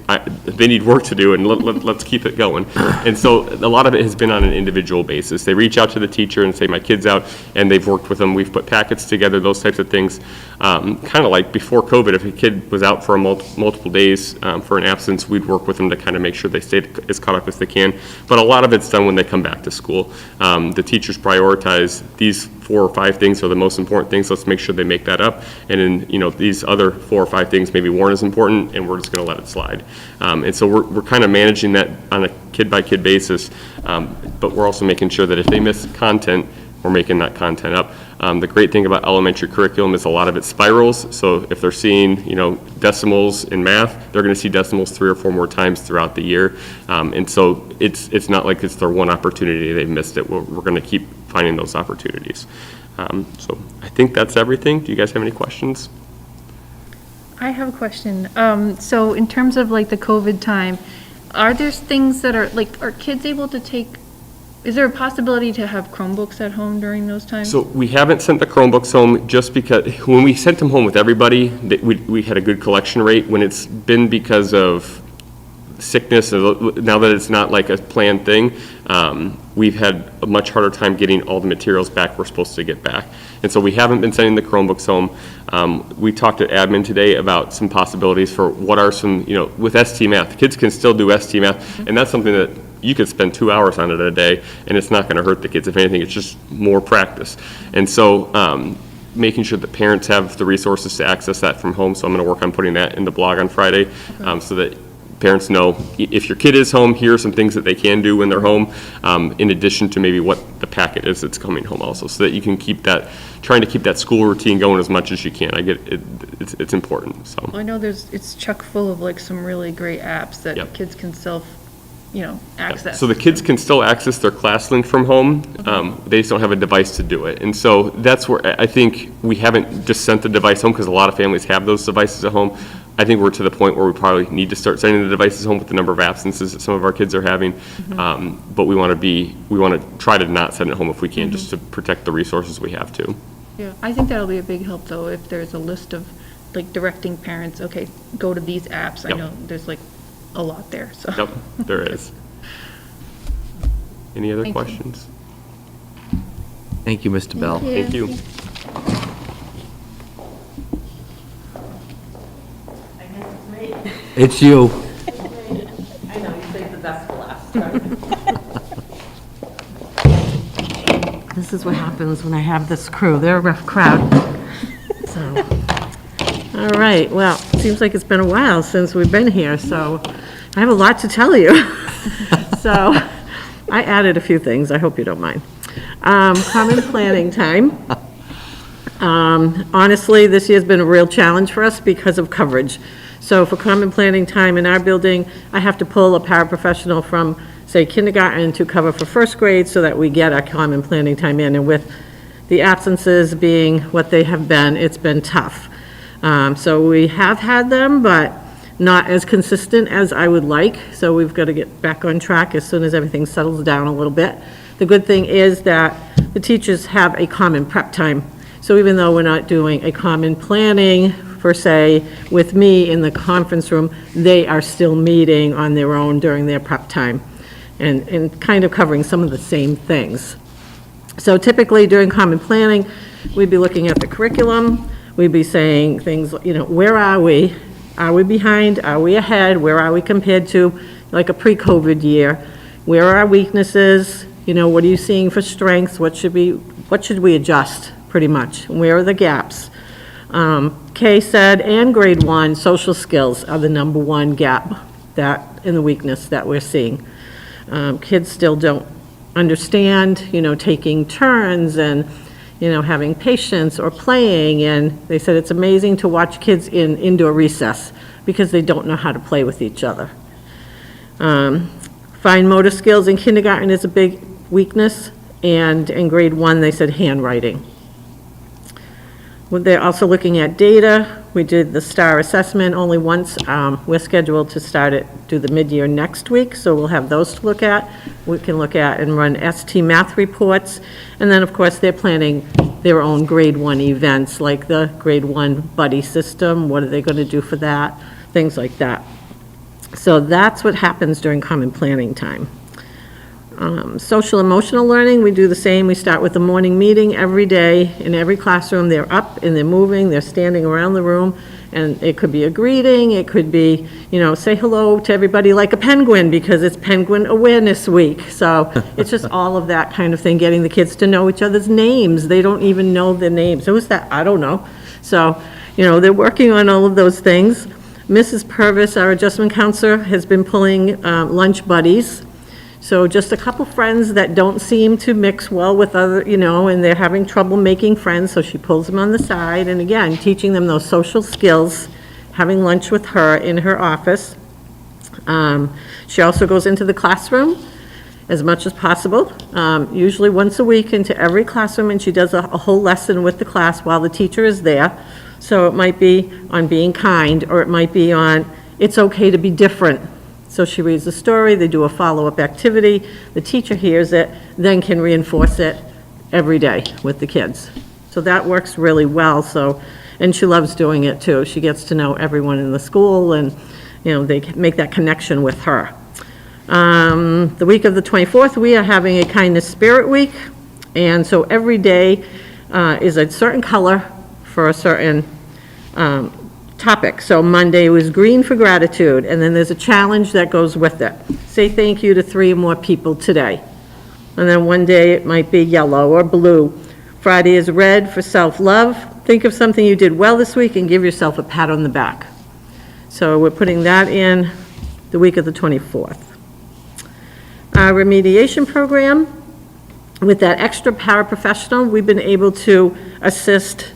they need work to do, and let's keep it going. And so a lot of it has been on an individual basis. They reach out to the teacher and say, my kid's out, and they've worked with them. We've put packets together, those types of things. Kind of like before COVID, if a kid was out for multiple days for an absence, we'd work with them to kind of make sure they stayed as caught up as they can. But a lot of it's done when they come back to school. The teachers prioritize these 4 or 5 things are the most important things. Let's make sure they make that up. And then, these other 4 or 5 things maybe weren't as important, and we're just going to let it slide. And so we're kind of managing that on a kid-by-kid basis, but we're also making sure that if they miss content, we're making that content up. The great thing about elementary curriculum is a lot of it spirals. So if they're seeing, decimals in math, they're going to see decimals 3 or 4 more times throughout the year. And so it's not like it's their one opportunity, they've missed it. We're going to keep finding those opportunities. So I think that's everything. Do you guys have any questions? I have a question. So in terms of like the COVID time, are there things that are kids able to take, is there a possibility to have Chromebooks at home during those times? So we haven't sent the Chromebooks home just because, when we sent them home with everybody, we had a good collection rate. When it's been because of sickness, now that it's not like a planned thing, we've had a much harder time getting all the materials back we're supposed to get back. And so we haven't been sending the Chromebooks home. We talked to admin today about some possibilities for what are some, with ST Math. Kids can still do ST Math, and that's something that you could spend 2 hours on it a day, and it's not going to hurt the kids. If anything, it's just more practice. And so making sure that parents have the resources to access that from home. So I'm going to work on putting that in the blog on Friday, so that parents know if your kid is home, here are some things that they can do when they're home, in addition to maybe what the packet is that's coming home also, so that you can trying to keep that school routine going as much as you can. I get it, it's important, so. I know it's chock full of like some really great apps that Yep. kids can access. So the kids can still access their ClassLink from home, they just don't have a device to do it. And so that's where I think we haven't just sent the device home, because a lot of families have those devices at home. I think we're to the point where we probably need to start sending the devices home with the number of absences that some of our kids are having. But we want to try to not send it home if we can, just to protect the resources we have too. Yeah, I think that'll be a big help though, if there's a list of like directing parents, okay, go to these apps. I Yep. know there's like a lot there, so. Yep, there is. Any other Thank you. questions? Thank you, Mr. Bell. Thank you. It's you. I know, you saved the best for last. This is what happens when I have this crew. They're a rough crowd. So, all right, well, seems like it's been a while since we've been here, so I have a lot to tell you. So, I added a few things, I hope you don't mind. Common planning time. Honestly, this year's been a real challenge for us because of coverage. So for common planning time in our building, I have to pull a paraprofessional from, say, kindergarten to cover for first grade so that we get our common planning time in. And with the absences being what they have been, it's been tough. So we have had them, but not as consistent as I would like. So we've got to get back on track as soon as everything settles down a little bit. The good thing is that the teachers have a common prep time. So even though we're not doing a common planning, per se, with me in the conference room, they are still meeting on their own during their prep time and kind of covering some of the same things. So typically during common planning, we'd be looking at the curriculum, we'd be saying things, where are we? Are we behind? Are we ahead? Where are we compared to like a pre-COVID year? Where are our weaknesses? What are you seeing for strengths? What should we adjust, pretty much? Where are the gaps? K-SED and grade 1 social skills are the number one gap in the weakness that we're seeing. Kids still don't understand, taking turns and, having patience or playing. And they said it's amazing to watch kids in indoor recess because they don't know how to play with each other. Fine motor skills in kindergarten is a big weakness. And in grade 1, they said handwriting. They're also looking at data. We did the STAR assessment only once. We're scheduled to do the mid-year next week, so we'll have those to look at. We can look at and run ST Math reports. And then, of course, they're planning their own grade 1 events, like the grade 1 buddy system. What are they going to do for that? Things like that. So that's what happens during common planning time. Social emotional learning, we do the same. We start with a morning meeting every day in every classroom. They're up and they're moving, they're standing around the room, and it could be a greeting, it could be, say hello to everybody like a penguin because it's Penguin Awareness Week. So it's just all of that kind of thing, getting the kids to know each other's names. They don't even know their names. Who's that? I don't know. So, they're working on all of those things. Mrs. Purvis, our adjustment counselor, has been pulling lunch buddies. So just a couple friends that don't seem to mix well with other, and they're having trouble making friends, so she pulls them on the side, and again, teaching them those social skills, having lunch with her in her office. She also goes into the classroom as much as possible, usually once a week into every classroom, and she does a whole lesson with the class while the teacher is there. So it might be on being kind, or it might be on, it's okay to be different. So she reads the story, they do a follow-up activity, the teacher hears it, then can reinforce it every day with the kids. So that works really well, and she loves doing it too. She gets to know everyone in the school, and, they make that connection with her. The week of the 24th, we are having a Kindness Spirit Week, and so every day, is a certain color for a certain topic. So Monday was green for gratitude, and then there's a challenge that goes with it. Say thank you to 3 or more people today. And then one day it might be yellow or blue. Friday is red for self-love. Think of something you did well this week and give yourself a pat on the back. So we're putting that in the week of the 24th. Our remediation program, with that extra paraprofessional, we've been able to assist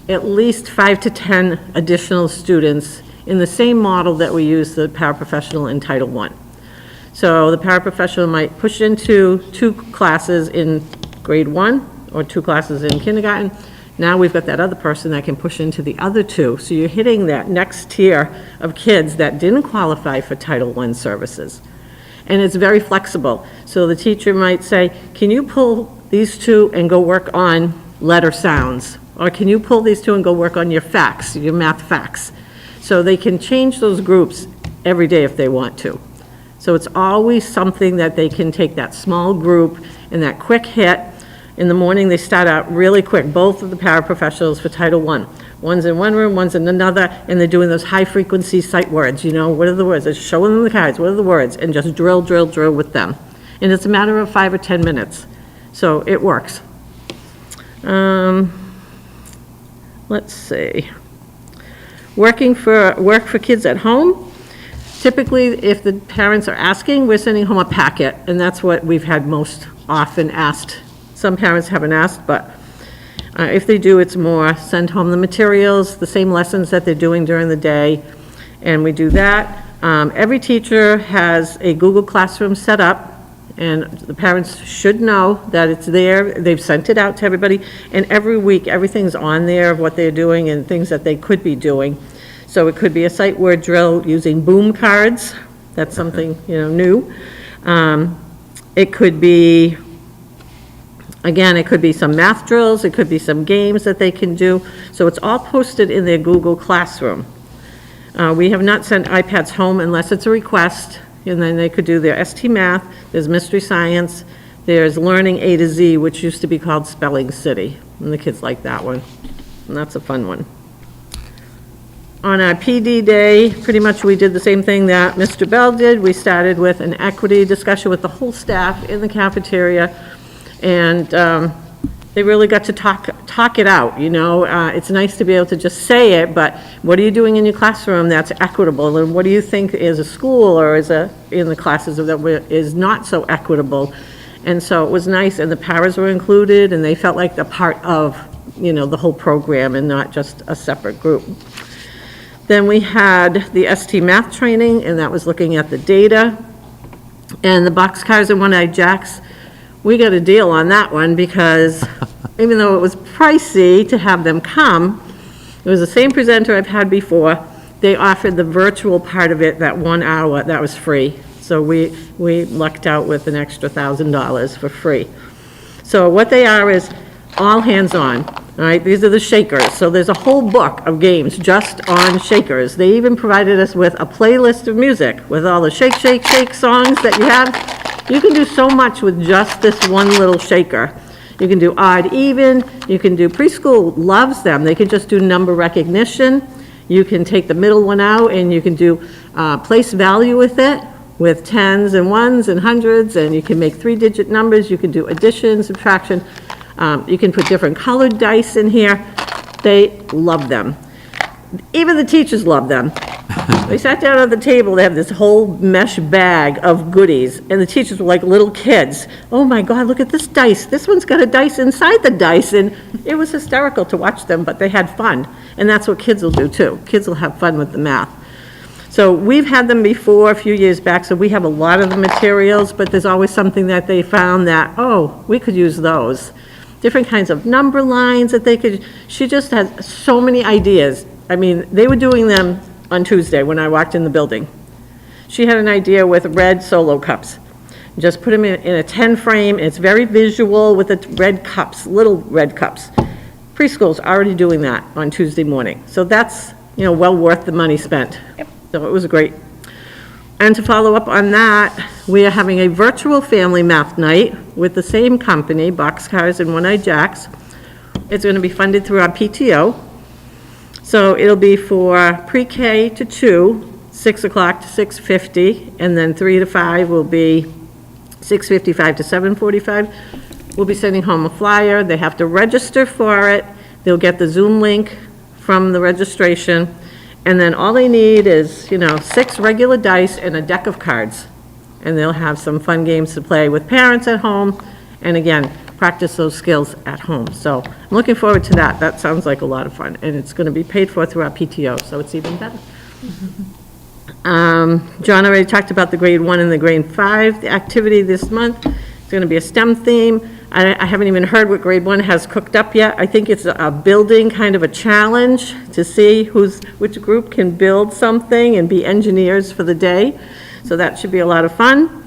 at least 5 to 10 additional students in the same model that we use the paraprofessional in Title I. So the paraprofessional might push into 2 classes in grade 1 or 2 classes in kindergarten. Now we've got that other person that can push into the other 2. So you're hitting that next tier of kids that didn't qualify for Title I services. And it's very flexible. So the teacher might say, can you pull these 2 and go work on letter sounds? Or can you pull these 2 and go work on your facts, your math facts? So they can change those groups every day if they want to. So it's always something that they can take that small group and that quick hit. In the morning, they start out really quick, both of the paraprofessionals for Title I. One's in one room, one's in another, and they're doing those high-frequency sight words, you know, what are the words? They're showing them the cards, what are the words? And just drill, drill, drill with them. And it's a matter of 5 or 10 minutes. So it works. Let's see. Work for kids at home. Typically, if the parents are asking, we're sending home a packet, and that's what we've had most often asked. Some parents haven't asked, but if they do, it's more send home the materials, the same lessons that they're doing during the day, and we do that. Every teacher has a Google Classroom set up, and the parents should know that it's there. They've sent it out to everybody, and every week, everything's on there of what they're doing and things that they could be doing. So it could be a sight word drill using boom cards. That's something, new. It could be, again, it could be some math drills, it could be some games that they can do. So it's all posted in their Google Classroom. We have not sent iPads home unless it's a request, and then they could do their ST Math, there's Mystery Science, there's Learning A to Z, which used to be called Spelling City, and the kids like that one, and that's a fun one. On our PD day, pretty much we did the same thing that Mr. Bell did. We started with an equity discussion with the whole staff in the cafeteria, and they really got to talk it out, It's nice to be able to just say it, but what are you doing in your classroom that's equitable, and what do you think is a school or in the classes that is not so equitable? And so it was nice, and the paras were included, and they felt like they're part of, the whole program and not just a separate group. Then we had the ST Math training, and that was looking at the data. And the boxcars and one-eyed jacks, we got a deal on that one because even though it was pricey to have them come, it was the same presenter I've had before. They offered the virtual part of it, that 1 hour, that was free. So we lucked out with an extra $1,000 for free. So what they are is all hands-on. All right, these are the shakers. So there's a whole book of games just on shakers. They even provided us with a playlist of music with all the shake, shake, shake songs that you have. You can do so much with just this one little shaker. You can do odd, even. You can do, preschool loves them. They can just do number recognition. You can take the middle one out and you can do place value with it, with tens and ones and hundreds, and you can make 3-digit numbers. You can do addition, subtraction. You can put different colored dice in here. They love them. Even the teachers love them. They sat down at the table, they have this whole mesh bag of goodies, and the teachers were like little kids. Oh my God, look at this dice. This one's got a dice inside the dice, and it was hysterical to watch them, but they had fun. And that's what kids will do too. Kids will have fun with the math. So we've had them before a few years back, so we have a lot of the materials, but there's always something that they found that, oh, we could use those. Different kinds of number lines that they could, she just has so many ideas. I mean, they were doing them on Tuesday when I walked in the building. She had an idea with red Solo cups. Just put them in a 10 frame, and it's very visual with the red cups, little red cups. Preschool's already doing that on Tuesday morning. So that's, well worth the money spent. Yep. So it was great. And to follow up on that, we are having a virtual family math night with the same company, Boxcars and One-Eyed Jacks. It's going to be funded through our PTO. So it'll be for pre-K to 2, 6 o'clock to 6:50, and then 3 to 5 will be 6:55 to 7:45. We'll be sending home a flyer. They have to register for it. They'll get the Zoom link from the registration, and then all they need is, 6 regular dice and a deck of cards. And they'll have some fun games to play with parents at home, and again, practice those skills at home. So I'm looking forward to that. That sounds like a lot of fun, and it's going to be paid for through our PTO, so it's even better. John already talked about the grade 1 and the grade 5. The activity this month is going to be a STEM theme. I haven't even heard what grade 1 has cooked up yet. I think it's a building kind of a challenge to see which group can build something and be engineers for the day. So that should be a lot of fun.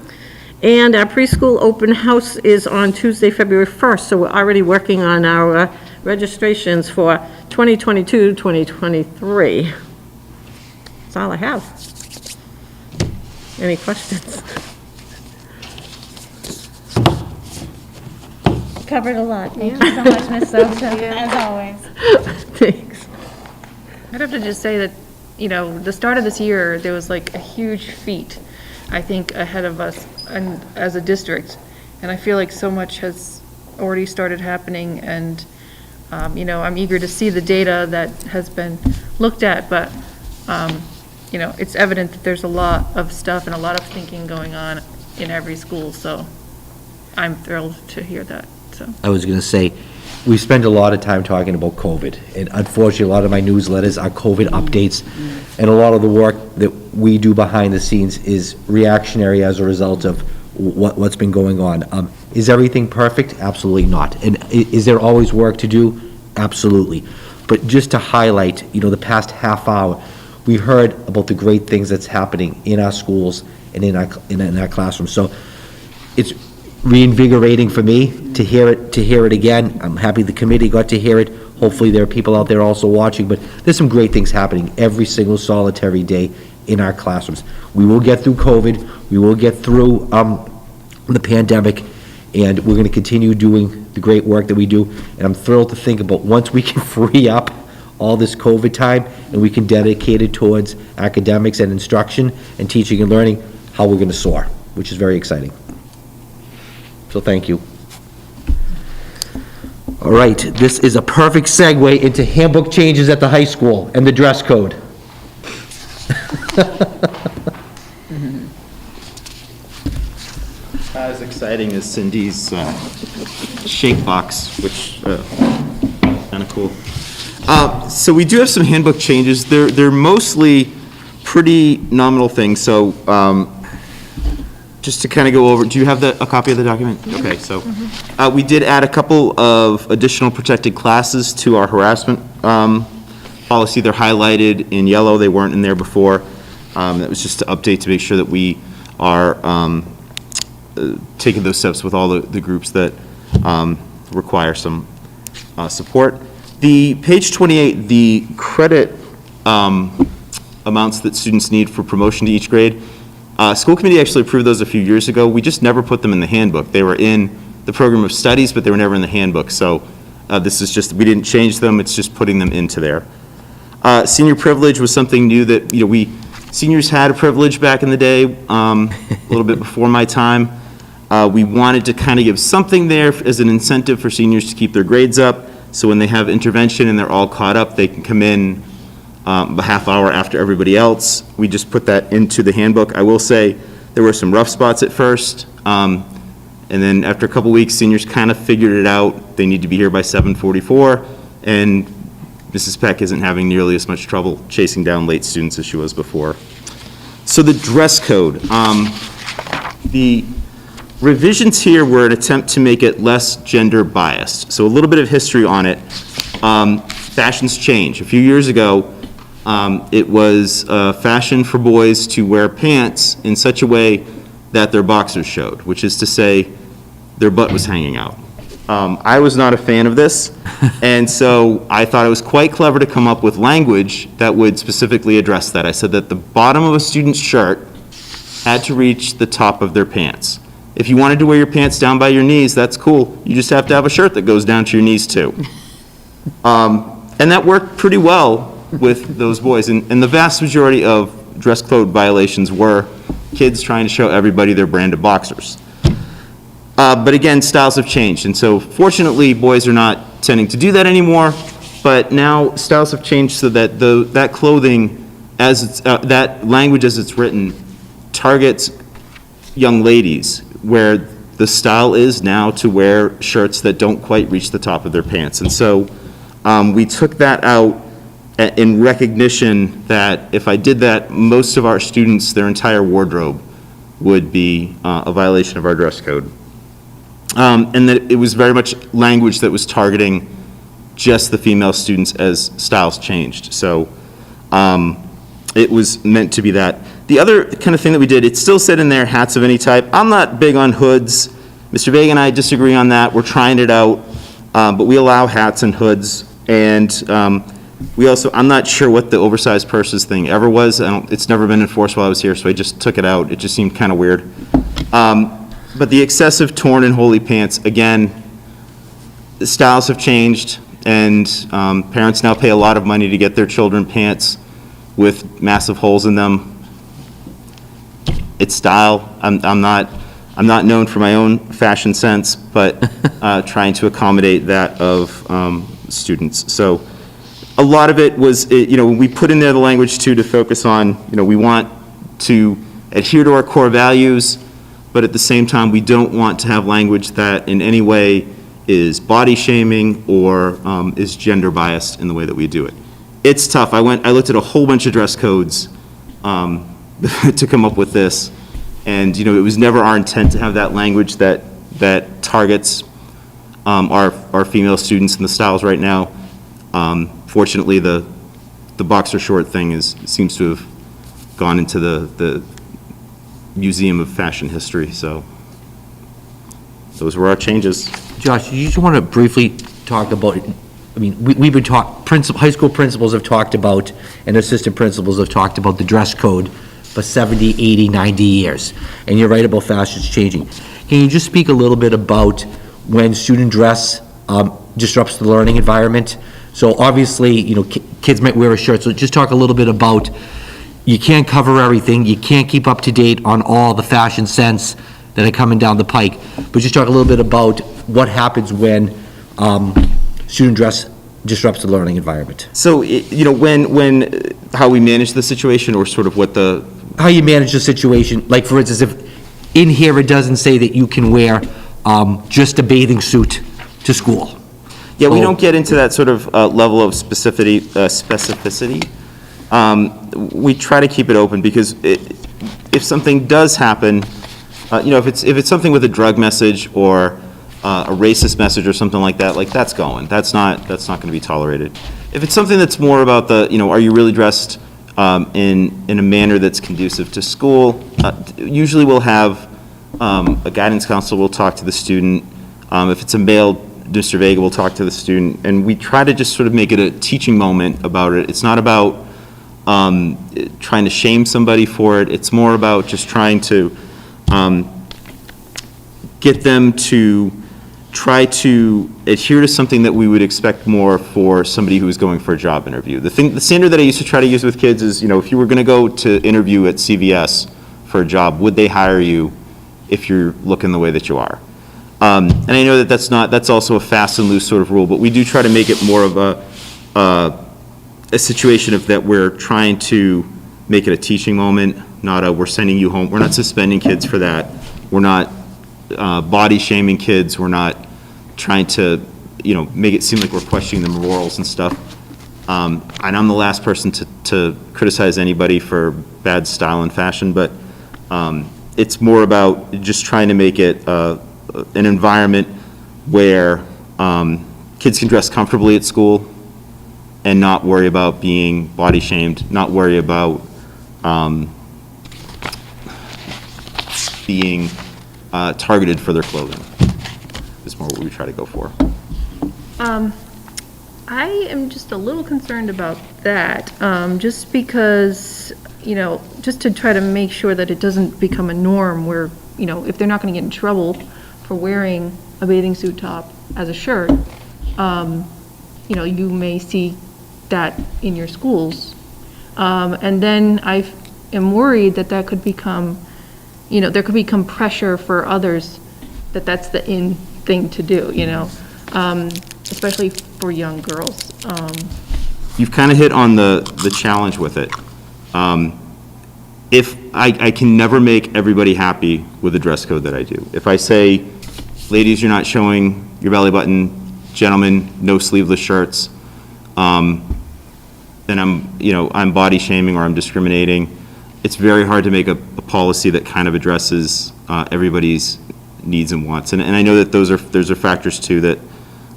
And our preschool open house is on Tuesday, February 1st, so we're already working on our registrations for 2022, 2023. That's all I have. Any questions? Covered a lot. Thank you so much, Ms. Sosa, as always. Thanks. I'd have to just say that, the start of this year, there was like a huge feat, I think, ahead of us and as a district. And I feel like so much has already started happening, and, I'm eager to see the data that has been looked at, but, it's evident that there's a lot of stuff and a lot of thinking going on in every school, so I'm thrilled to hear that, so. I was going to say, we spend a lot of time talking about COVID, and unfortunately, a lot of my newsletters are COVID updates, and a lot of the work that we do behind the scenes is reactionary as a result of what's been going on. Is everything perfect? Absolutely not. And is there always work to do? Absolutely. But just to highlight, the past half hour, we heard about the great things that's happening in our schools and in our classrooms. So it's reinvigorating for me to hear it again. I'm happy the committee got to hear it. Hopefully there are people out there also watching, but there's some great things happening every single solitary day in our classrooms. We will get through COVID, we will get through the pandemic, and we're going to continue doing the great work that we do. And I'm thrilled to think about once we can free up all this COVID time and we can dedicate it towards academics and instruction and teaching and learning, how we're going to soar, which is very exciting. So thank you. All right, this is a perfect segue into handbook changes at the high school and the dress code. As exciting as Cindy's shake box, which kind of cool. So we do have some handbook changes. They're mostly pretty nominal things. So just to kind of go over, do you have a copy of the document? Okay, so we did add a couple of additional protected classes to our harassment policy. They're highlighted in yellow. They weren't in there before. That was just to update to make sure that we are taking those steps with all the groups that require some support. The page 28, the credit amounts that students need for promotion to each grade, school committee actually approved those a few years ago. We just never put them in the handbook. They were in the program of studies, but they were never in the handbook. So this is just, we didn't change them. It's just putting them into there. Senior privilege was something new that, seniors had a privilege back in the day, a little bit before my time. We wanted to kind of give something there as an incentive for seniors to keep their grades up. So when they have intervention and they're all caught up, they can come in a half hour after everybody else. We just put that into the handbook. I will say there were some rough spots at first. And then after a couple weeks, seniors kind of figured it out. They need to be here by 7:44. And Mrs. Peck isn't having nearly as much trouble chasing down late students as she was before. So the dress code. The revisions here were an attempt to make it less gender biased. So a little bit of history on it. Fashions change. A few years ago, it was fashion for boys to wear pants in such a way that their boxers showed, which is to say their butt was hanging out. I was not a fan of this, and so I thought it was quite clever to come up with language that would specifically address that. I said that the bottom of a student's shirt had to reach the top of their pants. If you wanted to wear your pants down by your knees, that's cool. You just have to have a shirt that goes down to your knees too. And that worked pretty well with those boys. And the vast majority of dress code violations were kids trying to show everybody their brand of boxers. But again, styles have changed, and so fortunately, boys are not tending to do that anymore, but now styles have changed so that that clothing, as it's, that language as it's written, targets young ladies, where the style is now to wear shirts that don't quite reach the top of their pants. And so we took that out in recognition that if I did that, most of our students, their entire wardrobe would be a violation of our dress code. And that it was very much language that was targeting just the female students as styles changed. So it was meant to be that. The other kind of thing that we did, it still said in there, hats of any type. I'm not big on hoods. Mr. Vega and I disagree on that. We're trying it out, but we allow hats and hoods. And we also, I'm not sure what the oversized purses thing ever was. It's never been enforced while I was here, so I just took it out. It just seemed kind of weird. But the excessive torn and holey pants, again, the styles have changed, and parents now pay a lot of money to get their children pants with massive holes in them. It's style. I'm not known for my own fashion sense, but trying to accommodate that of students. So a lot of it was, we put in there the language too to focus on, we want to adhere to our core values, but at the same time, we don't want to have language that in any way is body shaming or is gender biased in the way that we do it. It's tough. I looked at a whole bunch of dress codes to come up with this, and it was never our intent to have that language that targets our female students in the styles right now. Fortunately, the boxer short thing seems to have gone into the Museum of Fashion History, so those were our changes. Josh, you just want to briefly talk about, we've been high school principals have talked about, and assistant principals have talked about the dress code for 70, 80, 90 years, and you're right about fashion's changing. Can you just speak a little bit about when student dress disrupts the learning environment? So obviously, kids might wear a shirt, so just talk a little bit about, you can't cover everything, you can't keep up to date on all the fashion sense that are coming down the pike, but just talk a little bit about what happens when student dress disrupts the learning environment. So, how we manage the situation, or sort of how you manage the situation, like for instance, if in here it doesn't say that you can wear just a bathing suit to school. Yeah, we don't get into that sort of level of specificity. We try to keep it open, because if something does happen, if it's something with a drug message or a racist message or something like that, that's going. That's not going to be tolerated. If it's something that's more about are you really dressed in a manner that's conducive to school, usually we'll have a guidance counselor will talk to the student. If it's a male, Mr. Vega will talk to the student, and we try to just sort of make it a teaching moment about it. It's not about trying to shame somebody for it. It's more about just trying to get them to try to adhere to something that we would expect more for somebody who is going for a job interview. The standard that I used to try to use with kids is, if you were going to go to interview at CVS for a job, would they hire you if you're looking the way that you are? And I know that's also a fast and loose sort of rule, but we do try to make it more of a situation of that we're trying to make it a teaching moment, not we're sending you home. We're not suspending kids for that. We're not body shaming kids. We're not trying to, make it seem like we're questioning their morals and stuff. And I'm the last person to criticize anybody for bad style and fashion, but it's more about just trying to make it an environment where kids can dress comfortably at school and not worry about being body shamed, not worry about being targeted for their clothing. Is more what we try to go for. I am just a little concerned about that, just because, just to try to make sure that it doesn't become a norm where, if they're not going to get in trouble for wearing a bathing suit top as a shirt, you may see that in your schools. And then I am worried that could become, there could become pressure for others that that's the in thing to do, especially for young girls. You've kind of hit on the challenge with it. If I can never make everybody happy with the dress code that I do. If I say, ladies, you're not showing your belly button, gentlemen, no sleeveless shirts, then I'm body shaming or I'm discriminating. It's very hard to make a policy that kind of addresses everybody's needs and wants. And I know that those are factors too, that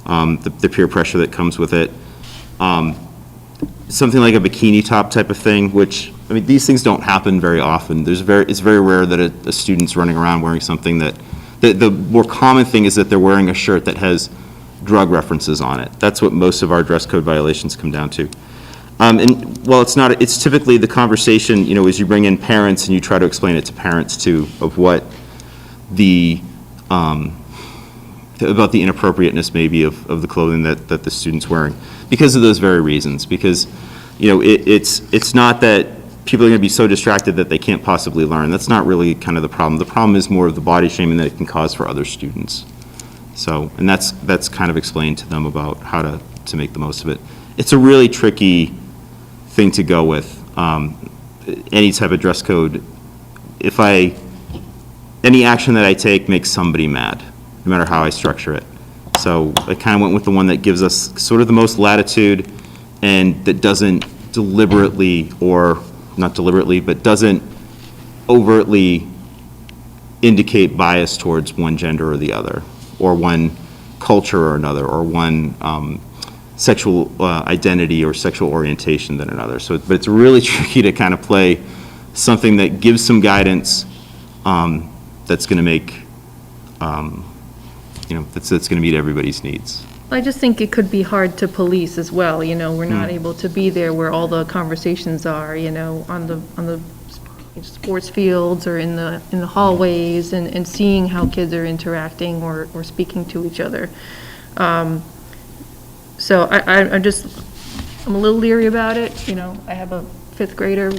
the peer pressure that comes with it. Something like a bikini top type of thing, which, I mean, these things don't happen very often. It's very rare that a student's running around wearing something that, the more common thing is that they're wearing a shirt that has drug references on it. That's what most of our dress code violations come down to. And while it's typically the conversation, as you bring in parents and you try to explain it to parents too, of what about the inappropriateness maybe of the clothing that the student's wearing, because of those very reasons. Because, it's not that people are going to be so distracted that they can't possibly learn. That's not really kind of the problem. The problem is more of the body shaming that it can cause for other students. So, and that's kind of explained to them about how to make the most of it. It's a really tricky thing to go with. Any type of dress code, any action that I take makes somebody mad, no matter how I structure it. So I kind of went with the one that gives us sort of the most latitude and that doesn't deliberately, or not deliberately, but doesn't overtly indicate bias towards one gender or the other, or one culture or another, or one sexual identity or sexual orientation than another. So, but it's really tricky to kind of play something that gives some guidance that's going to make, that's going to meet everybody's needs. I just think it could be hard to police as well, we're not able to be there where all the conversations are, on the sports fields or in the hallways, and seeing how kids are interacting or speaking to each other. So I'm a little leery about it, I have a 5th grader,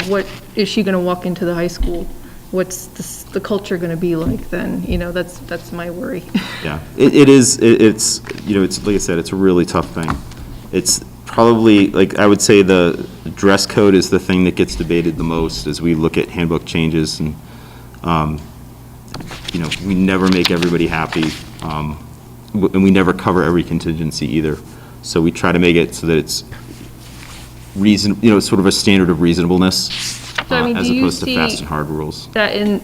what is she gonna walk into the high school? What's the culture gonna be like then? That's my worry. Yeah, it's like I said, it's a really tough thing. It's probably, like, I would say the dress code is the thing that gets debated the most as we look at handbook changes, and, we never make everybody happy, and we never cover every contingency either. So we try to make it so that it's sort of a standard of reasonableness, as opposed to fast and hard rules. That in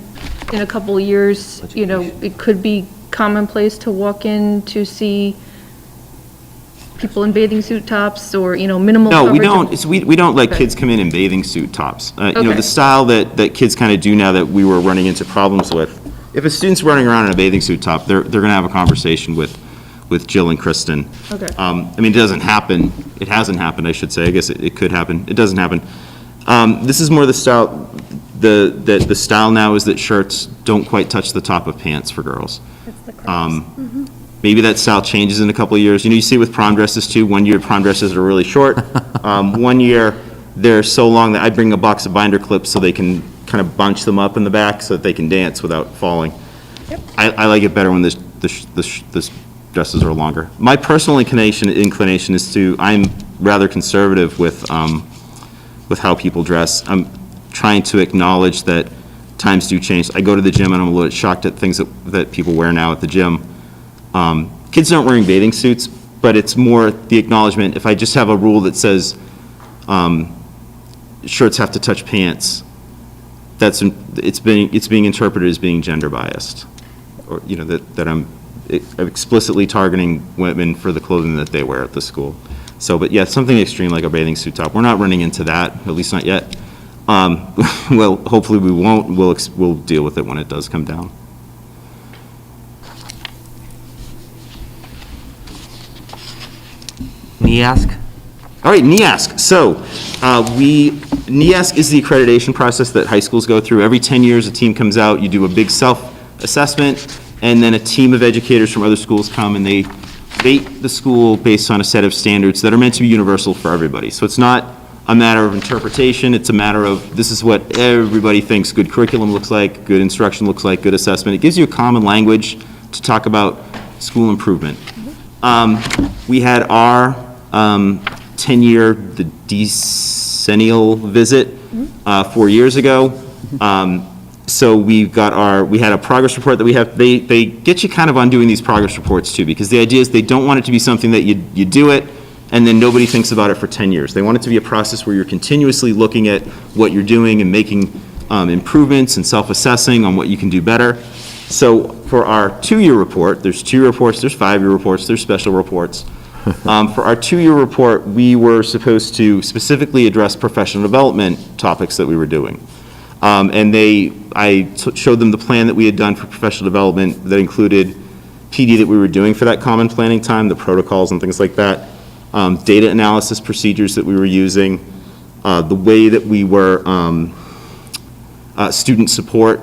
a couple of years, it could be commonplace to walk in to see people in bathing suit tops, or, minimal No, coverage? we don't. We don't let Okay. kids come in bathing suit tops. Okay. The style that kids kind of do now that we were running into problems with, if a student's running around in a bathing suit top, they're going to have a conversation with Jill and Kristen. Okay. It doesn't happen. It hasn't happened, I should say. I guess it could happen. It doesn't happen. This is more the style. The style now is that shirts don't quite touch the top of pants for girls. Maybe that style changes in a couple of years. You see it with prom dresses too. 1 year prom dresses are really short. 1 year they're so long that I bring a box of binder clips so they can kind of bunch them up in the back so that they can dance without falling. Yep. I like it better when this dresses are longer. My personal inclination is I'm rather conservative with how people dress. I'm trying to acknowledge that times do change. I go to the gym and I'm a little bit shocked at things that people wear now at the gym. Kids aren't wearing bathing suits, but it's more the acknowledgement. If I just have a rule that says shirts have to touch pants, it's being interpreted as being gender biased, or that I'm explicitly targeting women for the clothing that they wear at the school. So, but yeah, something extreme like a bathing suit top. We're not running into that, at least not yet. Well, hopefully we won't. We'll deal with it when it does come down. NEASC? All right, NEASC. So, NEASC is the accreditation process that high schools go through. Every 10 years, a team comes out, you do a big self-assessment, and then a team of educators from other schools come and they rate the school based on a set of standards that are meant to be universal for everybody. So it's not a matter of interpretation, it's a matter of, this is what everybody thinks good curriculum looks like, good instruction looks like, good assessment. It gives you a common language to talk about school improvement. We had our 10-year, the decennial visit 4 years ago. So we had a progress report that we have, they get you kind of on doing these progress reports too, because the idea is they don't want it to be something that you do it and then nobody thinks about it for 10 years. They want it to be a process where you're continuously looking at what you're doing and making improvements and self-assessing on what you can do better. So for our 2-year report, there's 2-year reports, there's 5-year reports, there's special reports. For our 2-year report, we were supposed to specifically address professional development topics that we were doing. And I showed them the plan that we had done for professional development that included PD that we were doing for that common planning time, the protocols and things like that, data analysis procedures that we were using, the way that we were, student support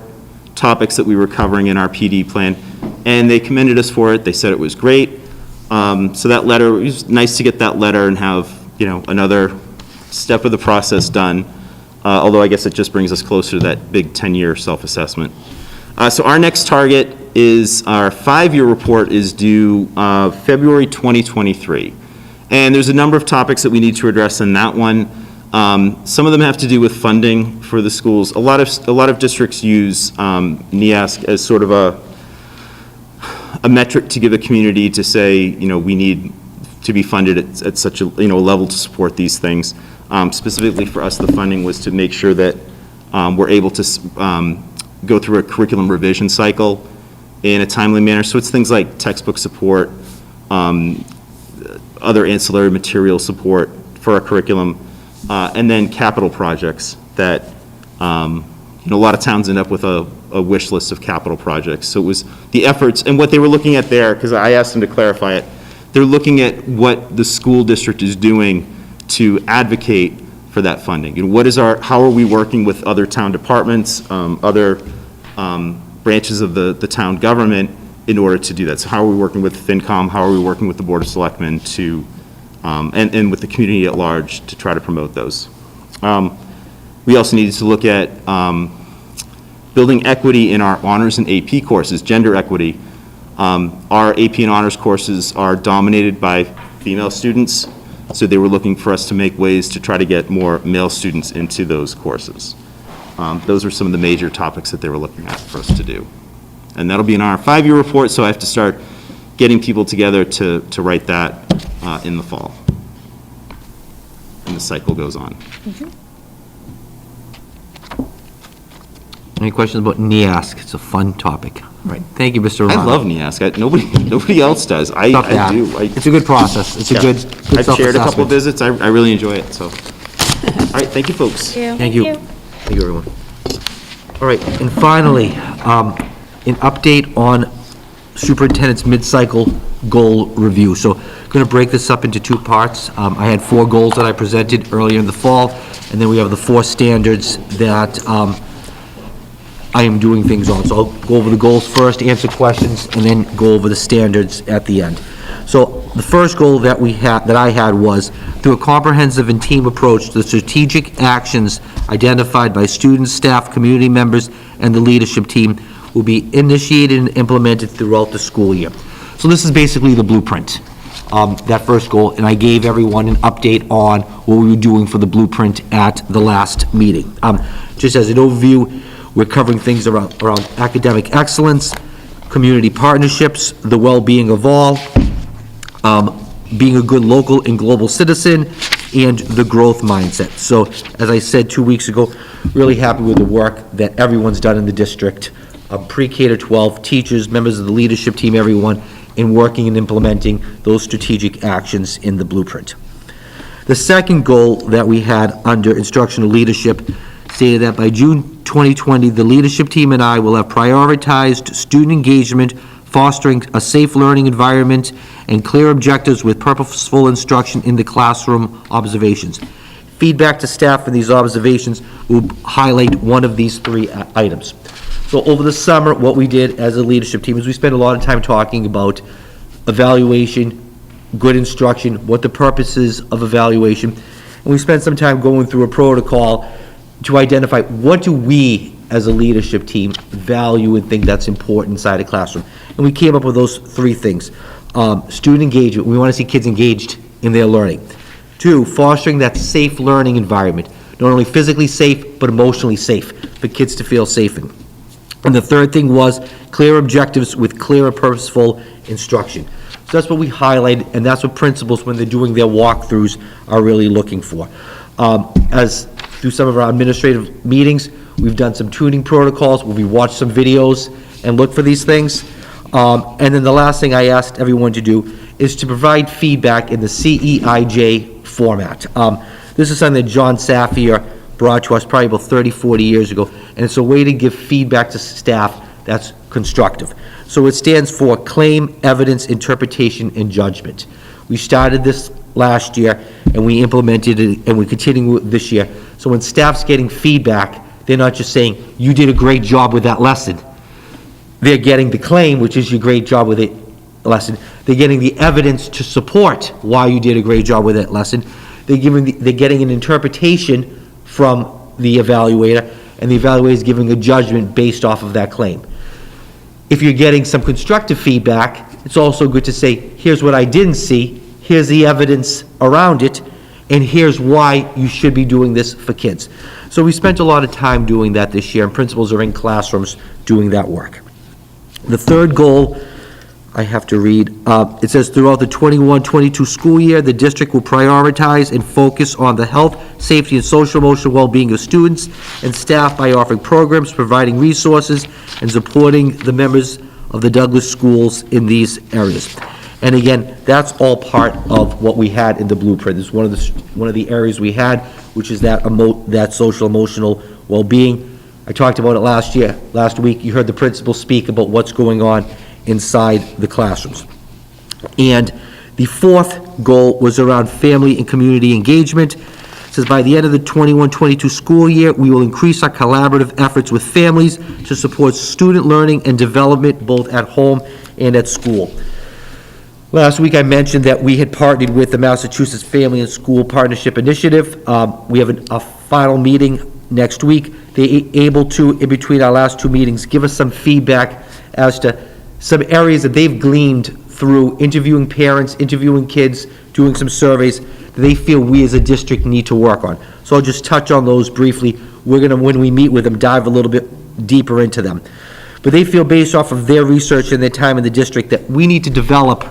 topics that we were covering in our PD plan, and they commended us for it. They said it was great. So that letter, it was nice to get that letter and have, another step of the process done. Although I guess it just brings us closer to that big 10-year self-assessment. So our next target is, our 5-year report is due February 2023. And there's a number of topics that we need to address in that one. Some of them have to do with funding for the schools. A lot of districts use NEASC as sort of a metric to give a community to say, we need to be funded at such a level to support these things. Specifically for us, the funding was to make sure that we're able to go through a curriculum revision cycle in a timely manner. So it's things like textbook support, other ancillary material support for our curriculum, and then capital projects that, a lot of towns end up with a wish list of capital projects. So it was the efforts, and what they were looking at there, because I asked them to clarify it, they're looking at what the school district is doing to advocate for that funding. How are we working with other town departments, other branches of the town government in order to do that? So how are we working with FinCom? How are we working with the Board of Selectmen to, and with the community at large to try to promote those? We also needed to look at building equity in our honors and AP courses, gender equity. Our AP and honors courses are dominated by female students, so they were looking for us to make ways to try to get more male students into those courses. Those are some of the major topics that they were looking at for us to do. And that'll be in our 5-year report, so I have to start getting people together to write that in the fall. And the cycle goes on. Any questions about NEASC? It's a fun topic. Right. Thank you, Mr. Romano. I love NEASC. Nobody else does. I do. It's a good process. It's a good I've shared a couple self-assessment. of visits. I really enjoy it, so. All right, thank you, folks. Thank you. Thank you, everyone. All right, and finally, an update on superintendent's mid-cycle goal review. So I'm going to break this up into 2 parts. I had 4 goals that I presented earlier in the fall, and then we have the 4 standards that I am doing things on. So I'll go over the goals first, answer questions, and then go over the standards at the end. So the first goal that I had was, through a comprehensive and team approach, the strategic actions identified by students, staff, community members, and the leadership team will be initiated and implemented throughout the school year. So this is basically the blueprint, that first goal, and I gave everyone an update on what we were doing for the blueprint at the last meeting. Just as an overview, we're covering things around academic excellence, community partnerships, the well-being of all, being a good local and global citizen, and the growth mindset. So, as I said 2 weeks ago, really happy with the work that everyone's done in the district, pre-K to 12, teachers, members of the leadership team, everyone, in working and implementing those strategic actions in the blueprint. The second goal that we had under instructional leadership stated that by June 2020, the leadership team and I will have prioritized student engagement, fostering a safe learning environment, and clear objectives with purposeful instruction in the classroom observations. Feedback to staff for these observations will highlight one of these 3 items. So over the summer, what we did as a leadership team is we spent a lot of time talking about evaluation, good instruction, what the purposes of evaluation. And we spent some time going through a protocol to identify what do we as a leadership team value and think that's important inside a classroom. And we came up with those three things. Student engagement, we want to see kids engaged in their learning. 2, fostering that safe learning environment, not only physically safe, but emotionally safe, for kids to feel safe in. And the third thing was clear objectives with clear and purposeful instruction. So that's what we highlighted, and that's what principals, when they're doing their walkthroughs, are really looking for. As through some of our administrative meetings, we've done some tuning protocols, where we watched some videos and look for these things. And then the last thing I asked everyone to do is to provide feedback in the Ceij format. This is something that John Safier brought to us probably about 30, 40 years ago, and it's a way to give feedback to staff that's constructive. So it stands for Claim, Evidence, Interpretation, and Judgment. We started this last year, and we implemented it, and we continue this year. So when staff's getting feedback, they're not just saying, you did a great job with that lesson. They're getting the claim, which is your great job with it lesson. They're getting the evidence to support why you did a great job with that lesson. They're getting an interpretation from the evaluator, and the evaluator is giving a judgment based off of that claim. If you're getting some constructive feedback, it's also good to say, here's what I didn't see, here's the evidence around it, and here's why you should be doing this for kids. So we spent a lot of time doing that this year, and principals are in classrooms doing that work. The third goal, I have to read, it says throughout the 21-22 school year, the district will prioritize and focus on the health, safety, and social emotional well-being of students and staff by offering programs, providing resources, and supporting the members of the Douglas schools in these areas. And again, that's all part of what we had in the blueprint. It's one of the areas we had, which is that social emotional well-being. I talked about it last week. You heard the principal speak about what's going on inside the classrooms. And the fourth goal was around family and community engagement. It says by the end of the 21-22 school year, we will increase our collaborative efforts with families to support student learning and development both at home and at school. Last week I mentioned that we had partnered with the Massachusetts Family and School Partnership Initiative. We have a final meeting next week. They're able to, in between our last two meetings, give us some feedback as to some areas that they've gleaned through interviewing parents, interviewing kids, doing some surveys that they feel we as a district need to work on. So I'll just touch on those briefly. We're going to, when we meet with them, dive a little bit deeper into them. But they feel, based off of their research and their time in the district, that we need to develop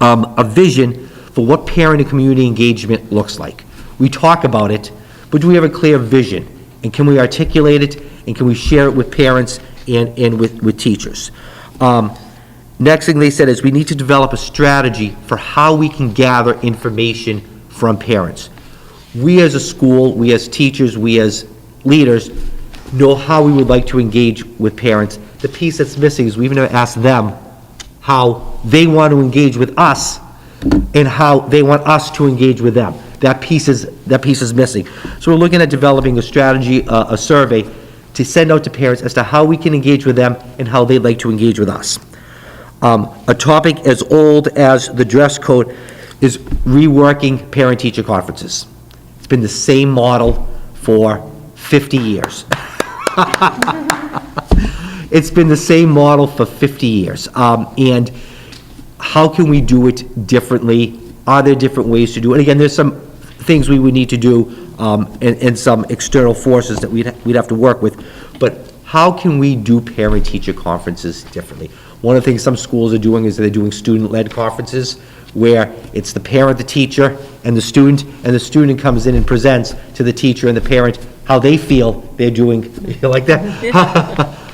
a vision for what parent and community engagement looks like. We talk about it, but do we have a clear vision? And can we articulate it? And can we share it with parents and with teachers? Next thing they said is we need to develop a strategy for how we can gather information from parents. We as a school, we as teachers, we as leaders know how we would like to engage with parents. The piece that's missing is we've never asked them how they want to engage with us and how they want us to engage with them. That piece is missing. So we're looking at developing a strategy, a survey, to send out to parents as to how we can engage with them and how they'd like to engage with us. A topic as old as the dress code is reworking parent-teacher conferences. It's been the same model for 50 years. It's been the same model for 50 years. And how can we do it differently? Are there different ways to do it? And again, there's some things we would need to do and some external forces that we'd have to work with. But how can we do parent-teacher conferences differently? One of the things some schools are doing is they're doing student-led conferences where it's the parent, the teacher, and the student comes in and presents to the teacher and the parent how they feel they're doing, like that?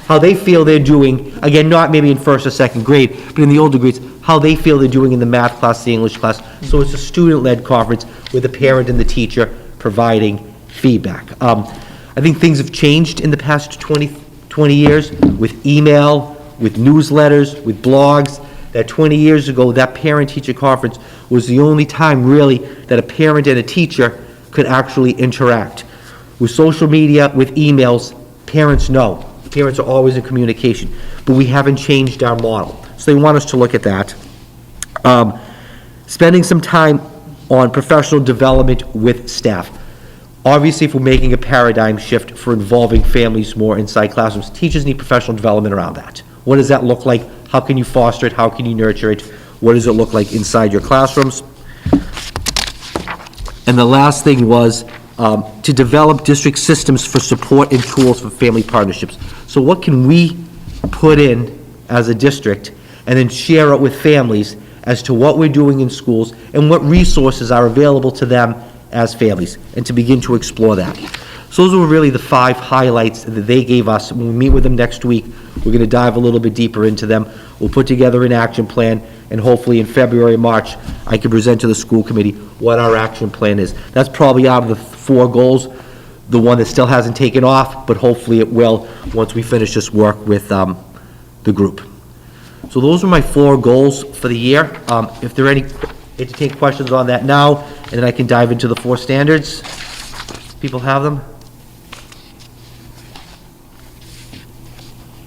How they feel they're doing, again, not maybe in first or second grade, but in the older grades, how they feel they're doing in the math class, the English class. So it's a student-led conference with the parent and the teacher providing feedback. I think things have changed in the past 20 years with email, with newsletters, with blogs. That 20 years ago, that parent-teacher conference was the only time really that a parent and a teacher could actually interact. With social media, with emails, parents know. Parents are always in communication, but we haven't changed our model. So they want us to look at that. Spending some time on professional development with staff. Obviously, if we're making a paradigm shift for involving families more inside classrooms, teachers need professional development around that. What does that look like? How can you foster it? How can you nurture it? What does it look like inside your classrooms? And the last thing was to develop district systems for support and tools for family partnerships. So what can we put in as a district and then share it with families as to what we're doing in schools and what resources are available to them as families, and to begin to explore that. So those were really the 5 highlights that they gave us. When we meet with them next week, we're going to dive a little bit deeper into them. We'll put together an action plan, and hopefully in February, March, I can present to the school committee what our action plan is. That's probably out of the 4 goals, the one that still hasn't taken off, but hopefully it will once we finish this work with the group. So those are my 4 goals for the year. If there are any, entertain questions on that now, and then I can dive into the 4 standards. People have them?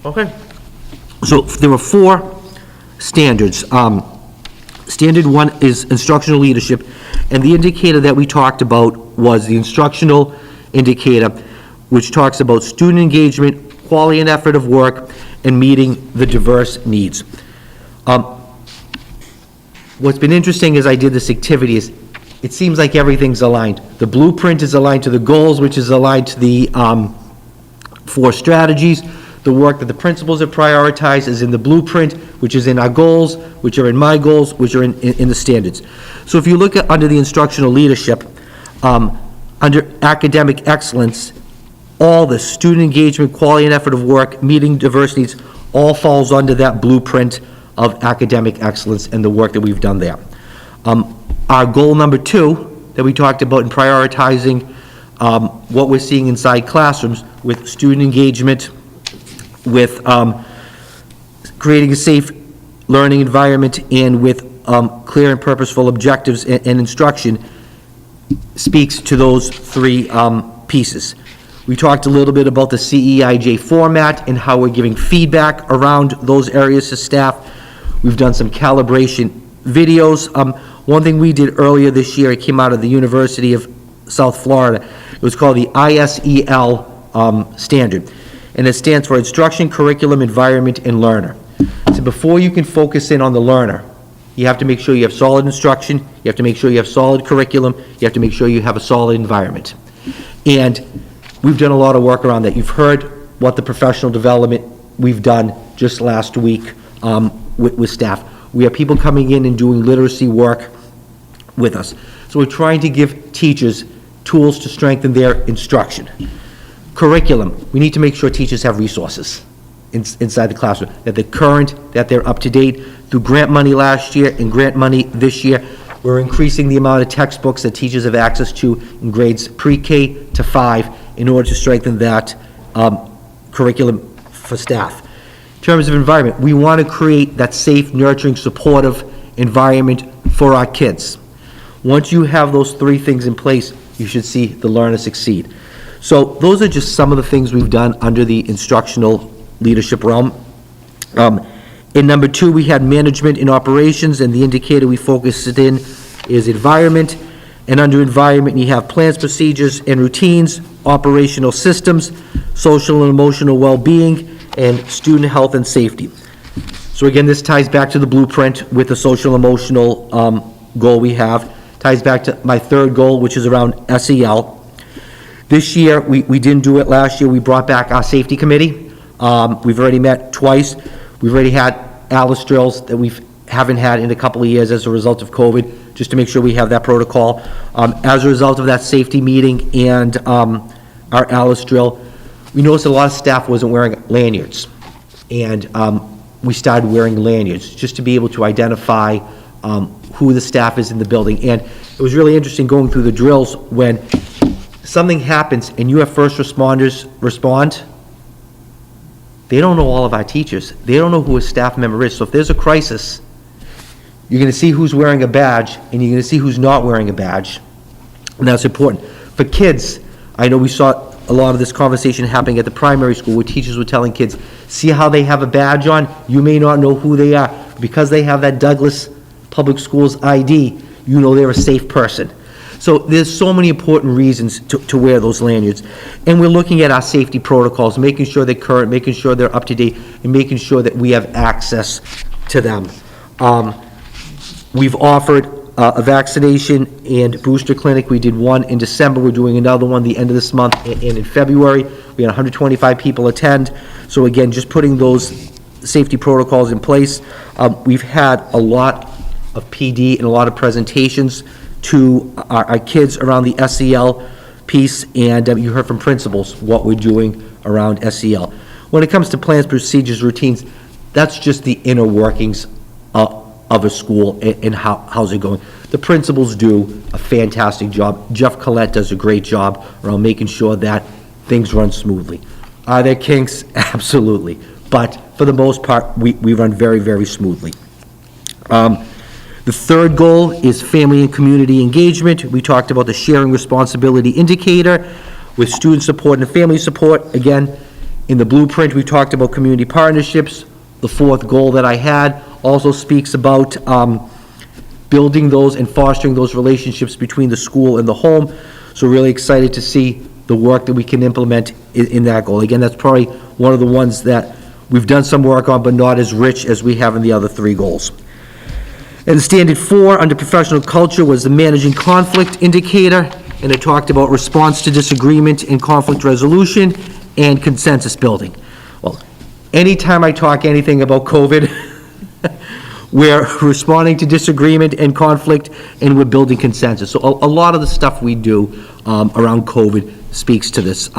Okay. So there were 4 standards. Standard 1 is instructional leadership, and the indicator that we talked about was the instructional indicator, which talks about student engagement, quality and effort of work, and meeting the diverse needs. What's been interesting as I did this activity is it seems like everything's aligned. The blueprint is aligned to the goals, which is aligned to the 4 strategies. The work that the principals have prioritized is in the blueprint, which is in our goals, which are in my goals, which are in the standards. So if you look at under the instructional leadership, under academic excellence, all the student engagement, quality and effort of work, meeting diverse needs, all falls under that blueprint of academic excellence and the work that we've done there. Our goal number 2 that we talked about in prioritizing what we're seeing inside classrooms with student engagement, with creating a safe learning environment, and with clear and purposeful objectives and instruction speaks to those 3 pieces. We talked a little bit about the CEIJ format and how we're giving feedback around those areas to staff. We've done some calibration videos. One thing we did earlier this year, it came out of the University of South Florida. It was called the ISEL Standard, and it stands for Instruction, Curriculum, Environment, and Learner. So before you can focus in on the learner, you have to make sure you have solid instruction, you have to make sure you have solid curriculum, you have to make sure you have a solid environment. And we've done a lot of work around that. You've heard what the professional development we've done just last week with staff. We have people coming in and doing literacy work with us. So we're trying to give teachers tools to strengthen their instruction. Curriculum, we need to make sure teachers have resources inside the classroom, that they're current, that they're up to date. Through grant money last year and grant money this year, we're increasing the amount of textbooks that teachers have access to in grades pre-K to 5 in order to strengthen that curriculum for staff. In terms of environment, we want to create that safe, nurturing, supportive environment for our kids. Once you have those 3 things in place, you should see the learner succeed. So those are just some of the things we've done under the instructional leadership realm. In number 2, we had management and operations, and the indicator we focused in is environment. And under environment, you have plans, procedures, and routines, operational systems, social and emotional well-being, and student health and safety. So again, this ties back to the blueprint with the social emotional goal we have. Ties back to my 3rd goal, which is around SEL. This year, we didn't do it last year. We brought back our safety committee. We've already met twice. We've already had ALICE drills that we haven't had in a couple of years as a result of COVID, just to make sure we have that protocol. As a result of that safety meeting and our ALICE drill, we noticed a lot of staff wasn't wearing lanyards. And we started wearing lanyards just to be able to identify who the staff is in the building. And it was really interesting going through the drills when something happens and you have first responders respond. They don't know all of our teachers. They don't know who a staff member is. So if there's a crisis, you're going to see who's wearing a badge and you're going to see who's not wearing a badge. And that's important. For kids, I know we saw a lot of this conversation happening at the primary school where teachers were telling kids, see how they have a badge on? You may not know who they are. Because they have that Douglas public schools ID, you know they're a safe person. So there's so many important reasons to wear those lanyards. And we're looking at our safety protocols, making sure they're current, making sure they're up to date, and making sure that we have access to them. We've offered a vaccination and booster clinic. We did one in December. We're doing another one the end of this month and in February. We had 125 people attend. So again, just putting those safety protocols in place. We've had a lot of PD and a lot of presentations to our kids around the SEL piece, and you heard from principals what we're doing around SEL. When it comes to plans, procedures, routines, that's just the inner workings of a school and how's it going. The principals do a fantastic job. Jeff Collette does a great job around making sure that things run smoothly. Are there kinks? Absolutely. But for the most part, we run very, very smoothly. The third goal is family and community engagement. We talked about the sharing responsibility indicator with student support and family support. Again, in the blueprint, we talked about community partnerships. The fourth goal that I had also speaks about building those and fostering those relationships between the school and the home. So really excited to see the work that we can implement in that goal. Again, that's probably one of the ones that we've done some work on, but not as rich as we have in the other three goals. And standard 4 under professional culture was the managing conflict indicator, and it talked about response to disagreement and conflict resolution and consensus building. Well, anytime I talk anything about COVID, we're responding to disagreement and conflict, and we're building consensus. So a lot of the stuff we do around COVID speaks to this.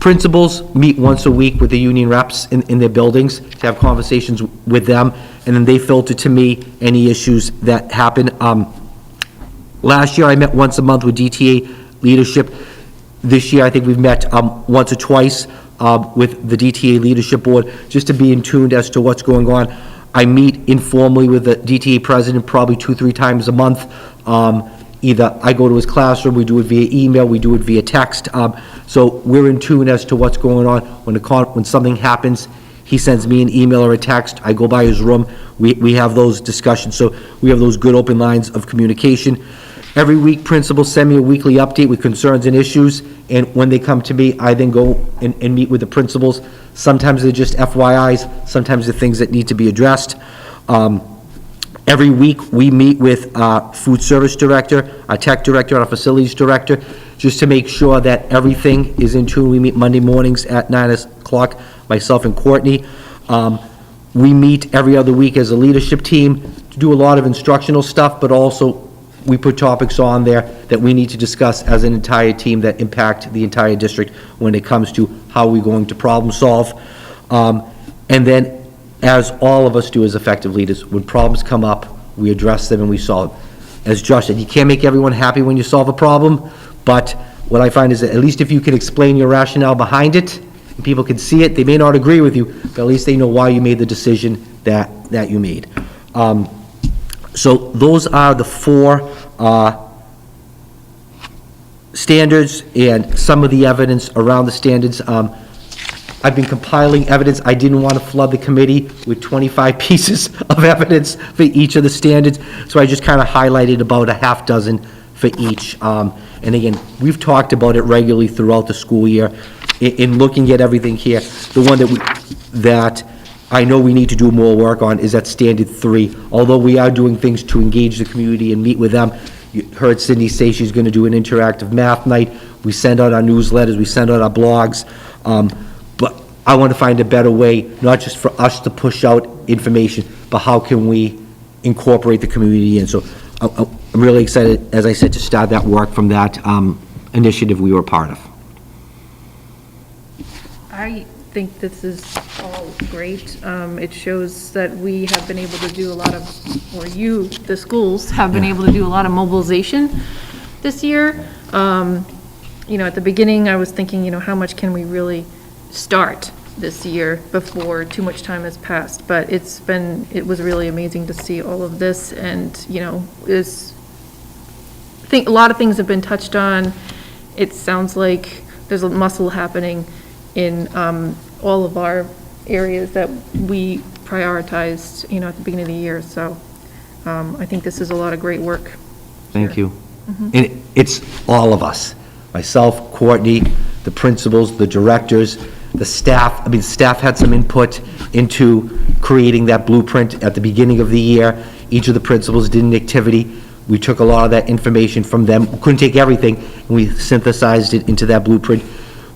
Principals meet once a week with the union reps in their buildings to have conversations with them, and then they filter to me any issues that happen. Last year, I met once a month with DTA leadership. This year, I think we've met once or twice with the DTA leadership board, just to be in tune as to what's going on. I meet informally with the DTA president probably 2-3 times a month. Either I go to his classroom, we do it via email, we do it via text. So we're in tune as to what's going on. When something happens, he sends me an email or a text. I go by his room. We have those discussions. So we have those good open lines of communication. Every week, principals send me a weekly update with concerns and issues, and when they come to me, I then go and meet with the principals. Sometimes they're just FYIs, sometimes they're things that need to be addressed. Every week, we meet with our food service director, our tech director, our facilities director, just to make sure that everything is in tune. We meet Monday mornings at 9 o'clock, myself and Courtney. We meet every other week as a leadership team to do a lot of instructional stuff, but also we put topics on there that we need to discuss as an entire team that impact the entire district when it comes to how we're going to problem solve. And then, as all of us do as effective leaders, when problems come up, we address them and we solve them. As Josh said, you can't make everyone happy when you solve a problem, but what I find is that at least if you can explain your rationale behind it, and people can see it, they may not agree with you, but at least they know why you made the decision that you made. So those are the 4 standards and some of the evidence around the standards. I've been compiling evidence. I didn't want to flood the committee with 25 pieces of evidence for each of the standards, so I just kind of highlighted about a half dozen for each. And again, we've talked about it regularly throughout the school year. In looking at everything here, the one that I know we need to do more work on is at standard 3. Although we are doing things to engage the community and meet with them. You heard Cindy say she's going to do an interactive math night. We send out our newsletters, we send out our blogs. But I want to find a better way, not just for us to push out information, but how can we incorporate the community in. So I'm really excited, as I said, to start that work from that initiative we were part of. I think this is all great. It shows that we have been able to do a lot of, or you, the schools, have been able to do a lot of mobilization this year. You know, at the beginning, I was thinking, you know, how much can we really start this year before too much time has passed? But it was really amazing to see all of this, and, you know, I think a lot of things have been touched on. It sounds like there's a muscle happening in all of our areas that we prioritized, you know, at the beginning of the year. So I think this is a lot of great work. Thank you. And it's all of us, myself, Courtney, the principals, the directors, the staff. I mean, staff had some input into creating that blueprint at the beginning of the year. Each of the principals did an activity. We took a lot of that information from them. We couldn't take everything, and we synthesized it into that blueprint.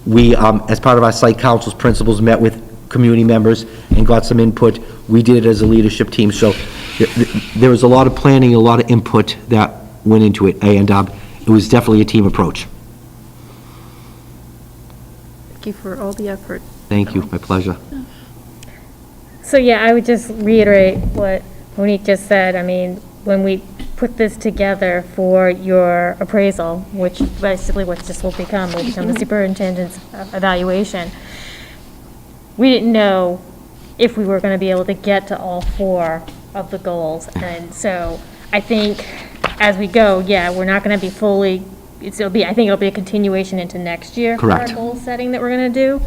We, as part of our site councils, principals met with community members and got some input. We did it as a leadership team, so there was a lot of planning, a lot of input that went into it, and it was definitely a team approach. Thank you for all the effort. Thank you, my pleasure. So yeah, I would just reiterate what Monique just said. I mean, when we put this together for your appraisal, which basically what this will become the superintendent's evaluation, we didn't know if we were going to be able to get to all 4 of the goals. And so I think as we go, yeah, we're not going to be fully, I think it'll be a continuation into next year. Correct. For our goal setting that we're going to do.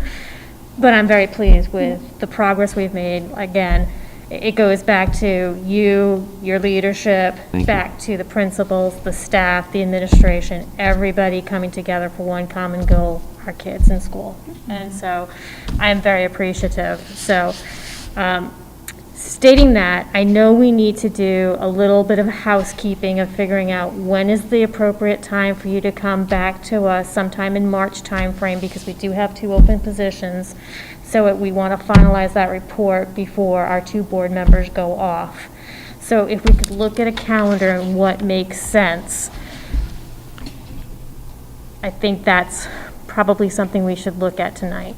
But I'm very pleased with the progress we've made. Again, it goes back to you, your leadership, Thank you. back to the principals, the staff, the administration, everybody coming together for one common goal, our kids in school. And so I'm very appreciative. So stating that, I know we need to do a little bit of housekeeping of figuring out when is the appropriate time for you to come back to us sometime in March timeframe, because we do have 2 open positions. So we want to finalize that report before our 2 board members go off. So if we could look at a calendar and what makes sense, I think that's probably something we should look at tonight.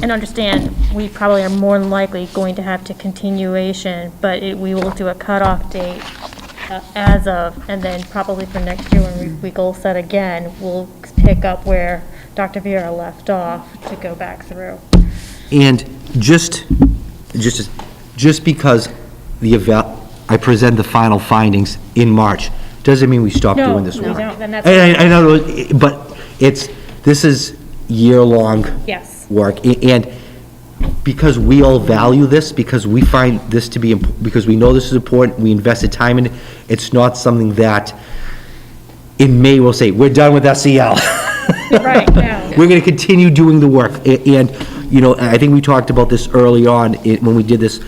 And understand, we probably are more than likely going to have to continuation, but we will do a cutoff date as of, and then probably for next year when we goal set again, we'll pick up where Dr. Vieira left off to go back through. And just because I present the final findings in March, doesn't mean we stop doing this work. No, we don't, then that's. I know, but this is year-long Yes. work. And because we all value this, because we find this to be, because we know this is important, we invested time in it, it's not something that in May we'll say, we're done with SEL. Right, no. We're going to continue doing the work. And, you know, I think we talked about this early on when we did this,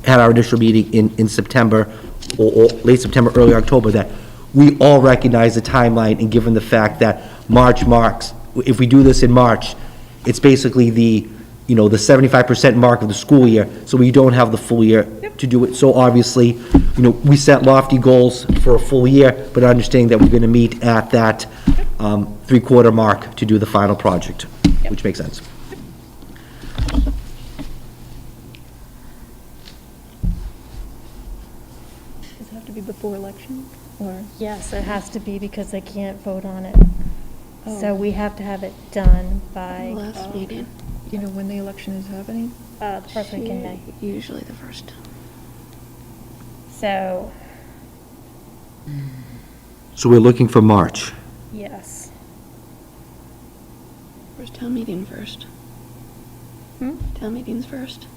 had our initial meeting in September, or late September, early October, that we all recognize the timeline, and given the fact that March marks, if we do this in March, it's basically the 75% mark of the school year, so we don't have the full year to do it. So obviously, we set lofty goals for a full year, but understanding that we're going to meet at that 3/4 mark to do the final project, which makes sense. Does it have to be before election, or? Yes, it has to be because they can't vote on it. So we have to have it done by Last meeting. You know when the election is happening? the first week in May. Usually the first. So, So we're looking for March. yes. Where's town meeting first? Town meeting's first.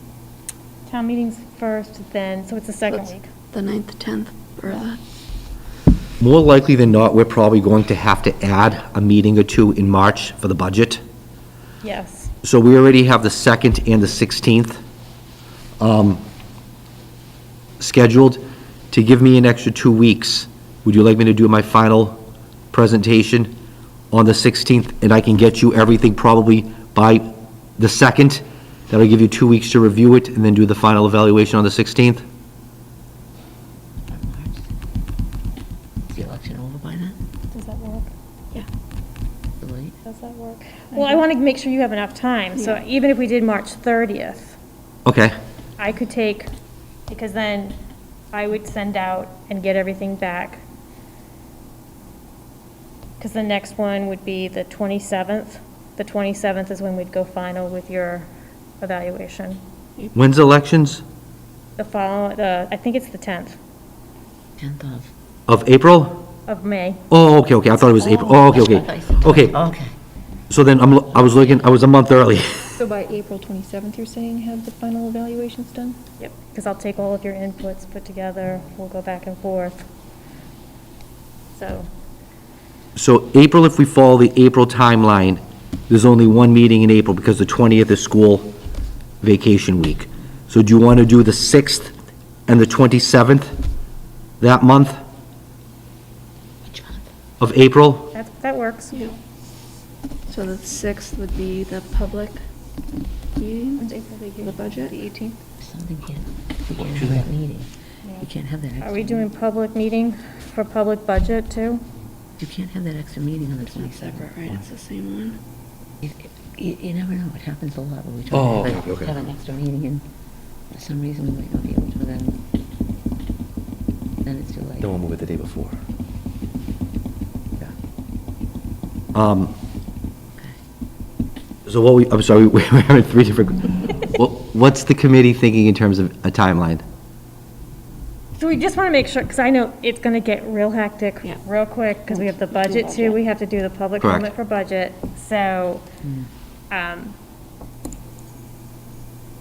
Town meeting's first, then, so it's the second Let's- week. The 9th, 10th, or the, More likely than not, we're probably going to have to add a meeting or two in March for the budget. Yes. So we already have the 2nd and the 16th scheduled. To give me an extra 2 weeks, would you like me to do my final presentation on the 16th? And I can get you everything probably by the 2nd. That'll give you 2 weeks to review it and then do the final evaluation on the 16th. Is the election over by then? Does that work? Too late? Does that work? Well, I want to make sure you have enough time, so even if we did March 30th, Okay. I could take, because then I would send out and get everything back. Because the next one would be the 27th. The 27th is when we'd go final with your evaluation. When's elections? I think it's the 10th 10th of. Of April? of May. Oh, okay, I thought it was April. Oh, okay. That's what I thought. Okay, Okay. so then I was a month early. So by April 27th, you're saying have the final evaluations done? Yep, because I'll take all of your inputs, put together, we'll go back and forth. So April, if we follow the April timeline, there's only one meeting in April because the 20th is school vacation week. So do you want to do the 6th and the 27th that month Which month? of April? That works. So the 6th would be the public meeting, the budget? The 18th? Something can't, we can't have that meeting. You can't have that extra. Are we doing public meeting for public budget too? You can't have that extra meeting on the 27th. Right, it's the same one. You never know, it happens a lot when we Oh, try to okay. have an extra meeting and for some reason we might not be able to, then it's too late. Then we'll move it the day before. So I'm sorry, we're having three different, what's the committee thinking in terms of a timeline? So we just want to make sure, because I know it's going to get real hectic Yeah. real quick, because we have the budget too, we have to do the public Correct. comment for budget, so,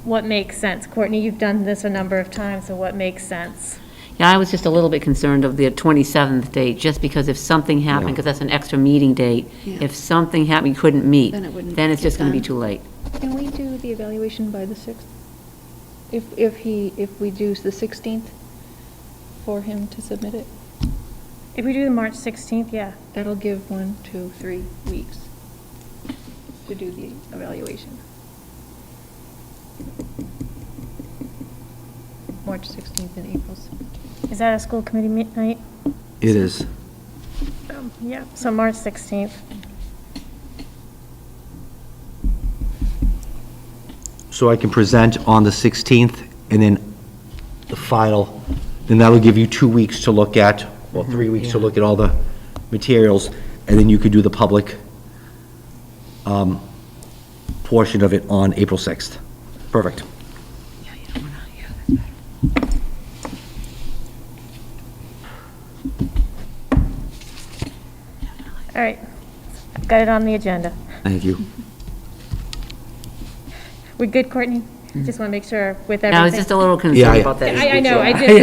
what makes sense? Courtney, you've done this a number of times, so what makes sense? Yeah, I was just a little bit concerned of the 27th date, just because if something happened, because that's an extra meeting date, Yeah. if something happened, you couldn't meet, Then it wouldn't then it's just get going to be done. too late. Can we do the evaluation by the 6th? If we do the 16th for him to submit it? If we do the March 16th, yeah. That'll give 1, 2, 3 weeks to do the evaluation. March 16th and April's. Is that a school committee night? It is. Yeah, so March 16th. So I can present on the 16th, and then the final, then that'll give you 2 weeks to look at, or 3 weeks to look at all the materials, and then you could do the public portion of it on April 6th. Perfect. All right, got it on the agenda. Thank you. We good, Courtney? Just want to make sure with everything. I was just a little Yeah, concerned I- about that. I know, I did.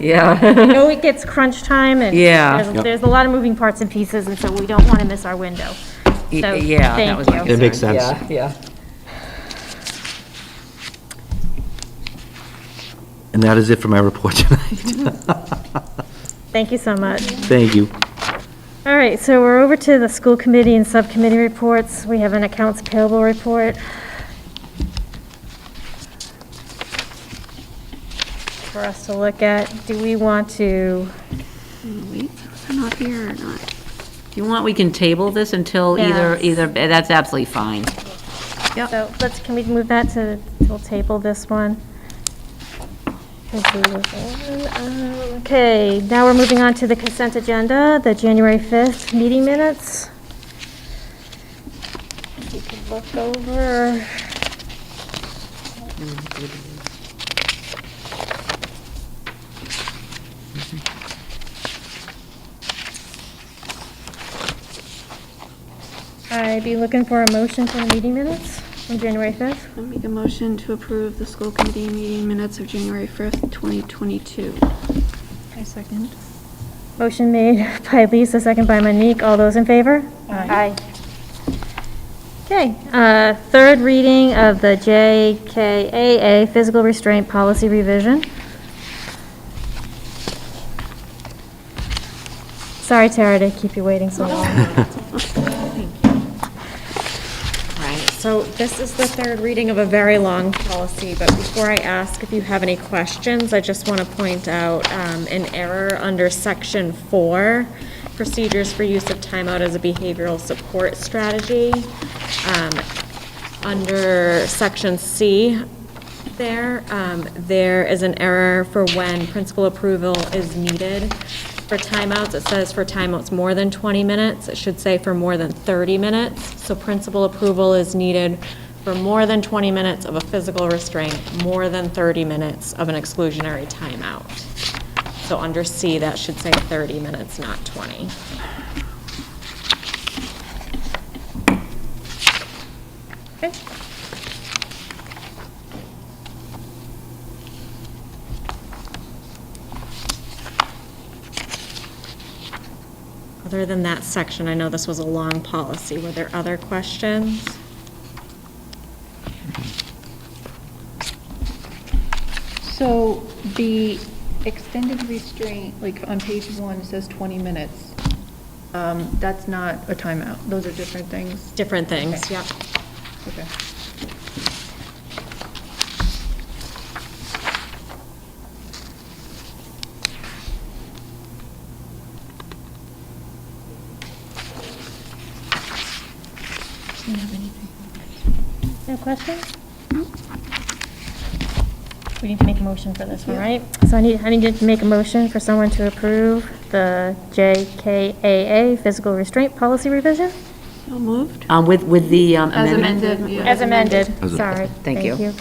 Yeah. I know it gets crunch time, and Yeah. there's a lot of moving parts and pieces, and so we don't want to miss our window. So, Yeah, that was my thank you. It makes sense. Yeah. And that is it for my report tonight. Thank you so much. Thank you. All right, so we're over to the school committee and subcommittee reports. We have an accounts payable report. For us to look at. Do we want to? Wait, was I not here or not? If you want, we can table this until Yes. either, that's absolutely fine. So can we move that to, we'll table this one? Okay, now we're moving on to the consent agenda, the January 5th meeting minutes. You can look over. I'd be looking for a motion for the meeting minutes from January 5th. I'll make a motion to approve the school committee meeting minutes of January 5th, 2022. I second. Motion made by Lisa, second by Monique. All those in favor? Aye. Okay, third reading of the JKAA Physical Restraint Policy Revision. Sorry, Tara, to keep you waiting so long. Right, so this is the third reading of a very long policy, but before I ask if you have any questions, I just want to point out an error under Section 4, Procedures for Use of Timeout as a Behavioral Support Strategy. Under Section C, there is an error for when principal approval is needed for timeouts. It says for timeouts more than 20 minutes. It should say for more than 30 minutes. So principal approval is needed for more than 20 minutes of a physical restraint, more than 30 minutes of an exclusionary timeout. So under C, that should say 30 minutes, not 20. Okay. Other than that section, I know this was a long policy. Were there other questions? So the extended restraint, like on page 1, it says 20 minutes. That's not a timeout. Those are different things. Different things, Okay. yep. Okay. No questions? We need to make a motion for this one, right? So I need to make a motion for someone to approve the JKAA physical restraint policy revision? With the amendment? As amended, sorry. Thank you.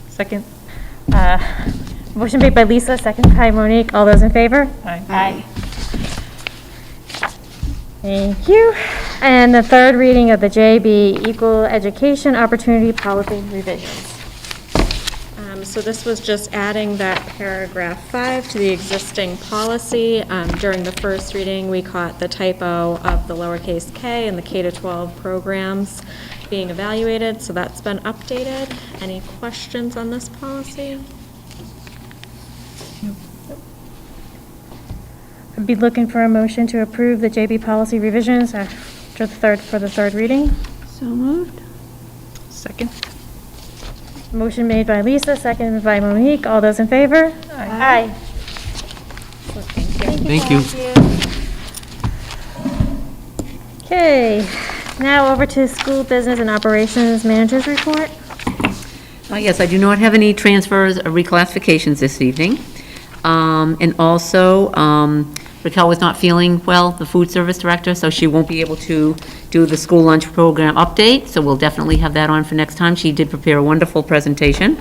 Second. Motion made by Lisa, second by Monique. All those in favor? Aye. Thank you. And the third reading of the JB Equal Education Opportunity Policy Revisions. So this was just adding that paragraph 5 to the existing policy. During the first reading, we caught the typo of the lowercase k in the K-12 programs being evaluated, so that's been updated. Any questions on this policy? I'd be looking for a motion to approve the JB policy revisions for the third reading. Second. Motion made by Lisa, seconded by Monique. All those in favor? Aye. Thank you. Okay, now over to school business and operations managers report. Yes, I do not have any transfers or reclassifications this evening. And also, Raquel was not feeling well, the food service director, so she won't be able to do the school lunch program update, so we'll definitely have that on for next time. She did prepare a wonderful presentation.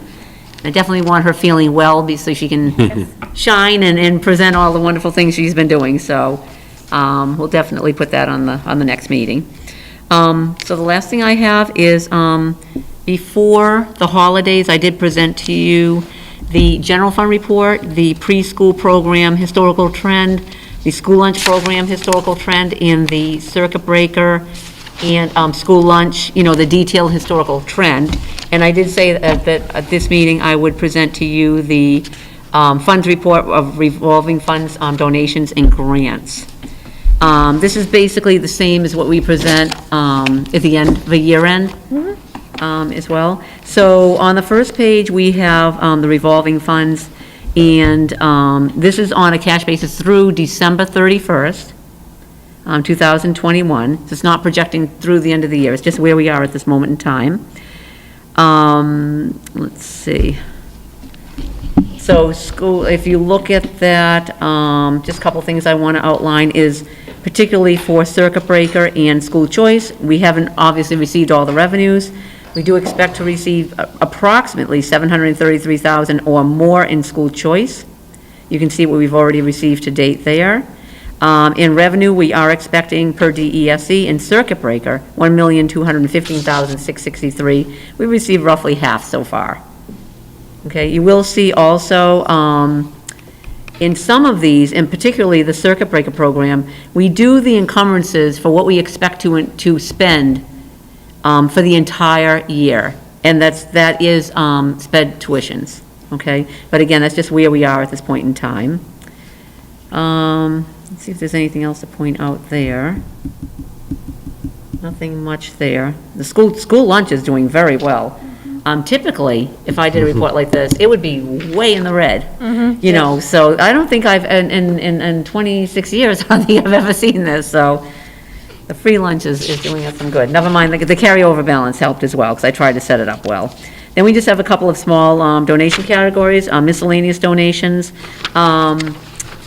I definitely want her feeling well so she can shine and present all the wonderful things she's been doing, so we'll definitely put that on the next meeting. So the last thing I have is, before the holidays, I did present to you the general fund report, the preschool program historical trend, the school lunch program historical trend, and the circuit breaker and school lunch, the detailed historical trend. And I did say that at this meeting, I would present to you the funds report of revolving funds, donations, and grants. This is basically the same as what we present at the end of a year end. As well. So on the first page, we have the revolving funds, and this is on a cash basis through December 31st, 2021. So it's not projecting through the end of the year, it's just where we are at this moment in time. Let's see. So school, if you look at that, just a couple things I want to outline is particularly for circuit breaker and school choice, we haven't obviously received all the revenues. We do expect to receive approximately $733,000 or more in school choice. You can see what we've already received to date there. In revenue, we are expecting per DESE in circuit breaker, $1,215,663. We received roughly half so far. Okay, you will see also in some of these, and particularly the circuit breaker program, we do the encumbrances for what we expect to spend for the entire year, and that is sped tuitions, okay? But again, that's just where we are at this point in time. Let's see if there's anything else to point out there. Nothing much there. The school lunch is doing very well. Typically, if I did a report like this, it would be way in the red, so I don't think in 26 years, I don't think I've ever seen this, so. The free lunch is doing us some good. Never mind, the carryover balance helped as well, because I tried to set it up well. Then we just have a couple of small donation categories, miscellaneous donations.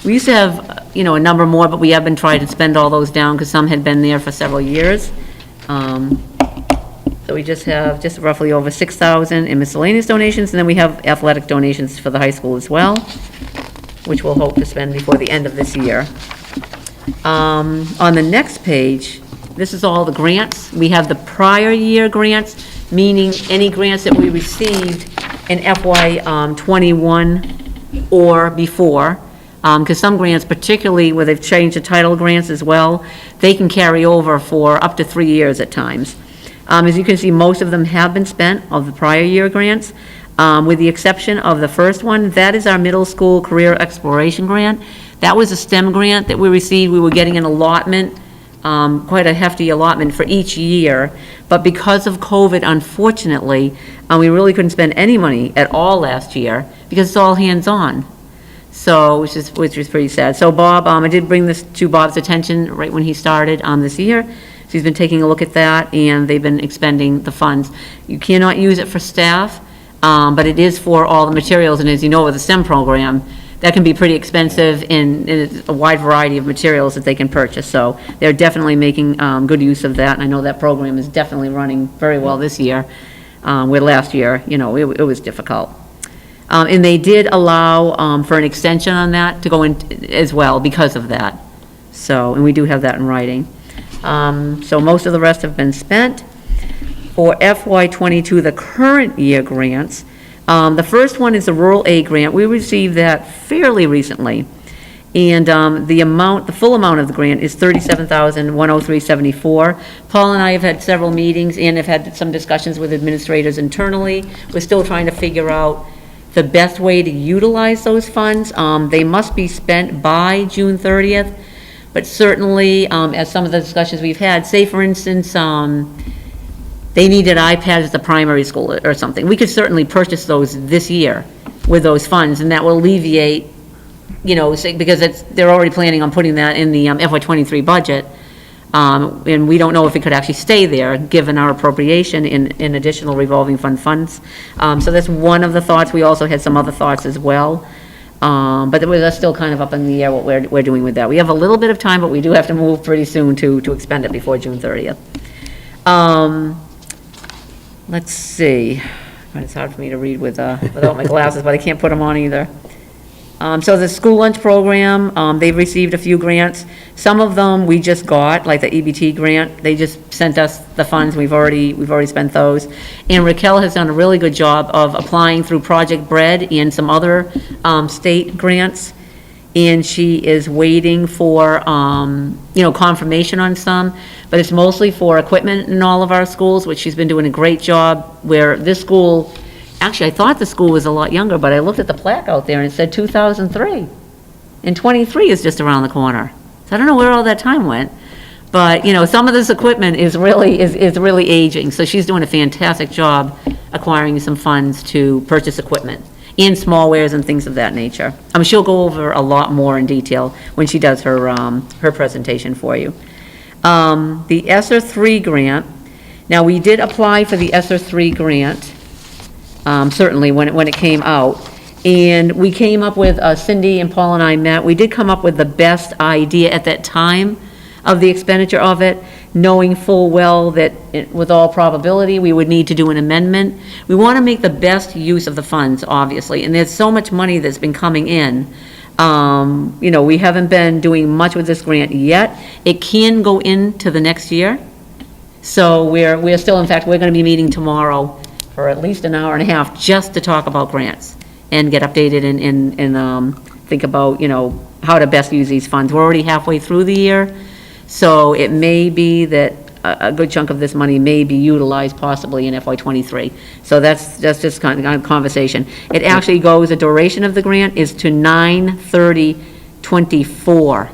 We used to have, a number more, but we have been trying to spend all those down, because some had been there for several years. So we just have roughly over $6,000 in miscellaneous donations, and then we have athletic donations for the high school as well, which we'll hope to spend before the end of this year. On the next page, this is all the grants. We have the prior year grants, meaning any grants that we received in FY '21 or before. Because some grants, particularly where they've changed the title grants as well, they can carry over for up to 3 years at times. As you can see, most of them have been spent of the prior year grants, with the exception of the first one. That is our middle school career exploration grant. That was a STEM grant that we received. We were getting an allotment, quite a hefty allotment for each year. But because of COVID, unfortunately, we really couldn't spend any money at all last year because it's all hands-on. So, which is pretty sad. So Bob, I did bring this to Bob's attention right when he started this year. So he's been taking a look at that, and they've been expending the funds. You cannot use it for staff, but it is for all the materials. And as you know, with the STEM program, that can be pretty expensive in a wide variety of materials that they can purchase. So they're definitely making good use of that. And I know that program is definitely running very well this year, where last year, you know, it was difficult. And they did allow for an extension on that to go in as well because of that. So, and we do have that in writing. So most of the rest have been spent. For FY22, the current year grants, the first one is the Rural Aid Grant. We received that fairly recently. And the full amount of the grant is $37,103.74. Paul and I have had several meetings and have had some discussions with administrators internally. We're still trying to figure out the best way to utilize those funds. They must be spent by June 30th, but certainly, as some of the discussions we've had, say for instance, they needed iPads at the primary school or something. We could certainly purchase those this year with those funds, and that will alleviate, you know, because they're already planning on putting that in the FY23 budget. And we don't know if it could actually stay there, given our appropriation in additional revolving funds. So that's one of the thoughts. We also had some other thoughts as well. But that's still kind of up in the air what we're doing with that. We have a little bit of time, but we do have to move pretty soon to expend it before June 30th. Let's see. It's hard for me to read without my glasses, but I can't put them on either. So the school lunch program, they've received a few grants. Some of them we just got, like the EBT grant. They just sent us the funds. We've already spent those. And Raquel has done a really good job of applying through Project Bread and some other state grants. And she is waiting for, confirmation on some. But it's mostly for equipment in all of our schools, which she's been doing a great job. Where this school, actually, I thought the school was a lot younger, but I looked at the plaque out there and it said 2003. And 23 is just around the corner. So I don't know where all that time went. But, some of this equipment is really aging. So she's doing a fantastic job acquiring some funds to purchase equipment and small wares and things of that nature. She'll go over a lot more in detail when she does her presentation for you. The Sr3 Grant. Now, we did apply for the Sr3 Grant. Certainly when it came out. And we came up with, Cindy and Paul and I met, we did come up with the best idea at that time of the expenditure of it, knowing full well that with all probability, we would need to do an amendment. We want to make the best use of the funds, obviously, and there's so much money that's been coming in. We haven't been doing much with this grant yet. It can go into the next year. So we're still, in fact, we're going to be meeting tomorrow for at least an hour and a half just to talk about grants and get updated and think about, how to best use these funds. We're already halfway through the year, so it may be that a good chunk of this money may be utilized possibly in FY23. So that's just kind of conversation. It actually goes, the duration of the grant is to 9/30/24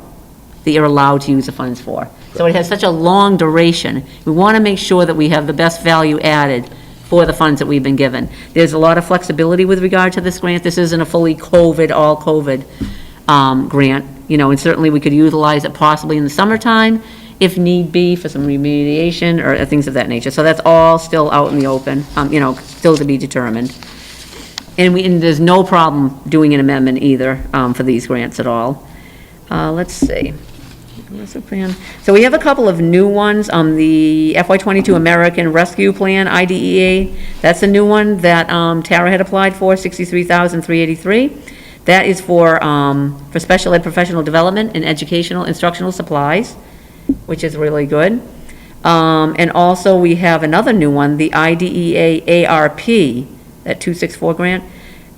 that you're allowed to use the funds for. So it has such a long duration. We want to make sure that we have the best value added for the funds that we've been given. There's a lot of flexibility with regard to this grant. This isn't a fully all COVID grant, and certainly we could utilize it possibly in the summertime if need be for some remediation or things of that nature. So that's all still out in the open, still to be determined. And there's no problem doing an amendment either for these grants at all. Let's see. So we have a couple of new ones on the FY22 American Rescue Plan, IDEA. That's a new one that Tara had applied for, $63,383. That is for special ed professional development and educational instructional supplies, which is really good. And also we have another new one, the IDEA ARP, that 264 grant.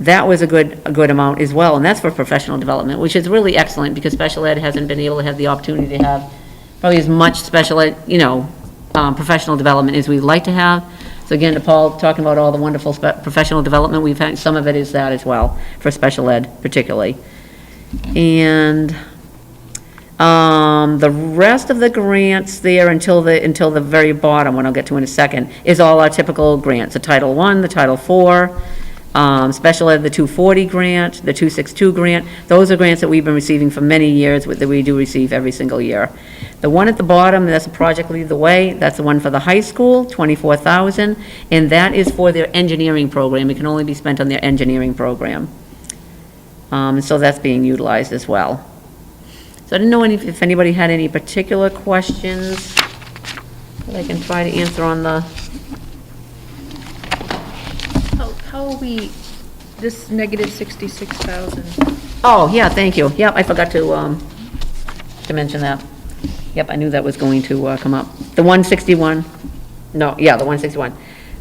That was a good amount as well, and that's for professional development, which is really excellent, because special ed hasn't been able to have the opportunity to have probably as much special ed, professional development as we'd like to have. So again, to Paul, talking about all the wonderful professional development we've had, some of it is that as well, for special ed particularly. And the rest of the grants there until the very bottom, what I'll get to in a second, is all our typical grants, the Title I, the Title IV, special ed, the 240 grant, the 262 grant. Those are grants that we've been receiving for many years, that we do receive every single year. The one at the bottom, that's a Project Lead the Way, that's the one for the high school, $24,000, and that is for their engineering program. It can only be spent on their engineering program. So that's being utilized as well. So I didn't know if anybody had any particular questions that I can try to answer on the... How are we, this negative 66,000? Oh, yeah, thank you. Yep, I forgot to mention that. Yep, I knew that was going to come up. The 161, no, yeah, the 161.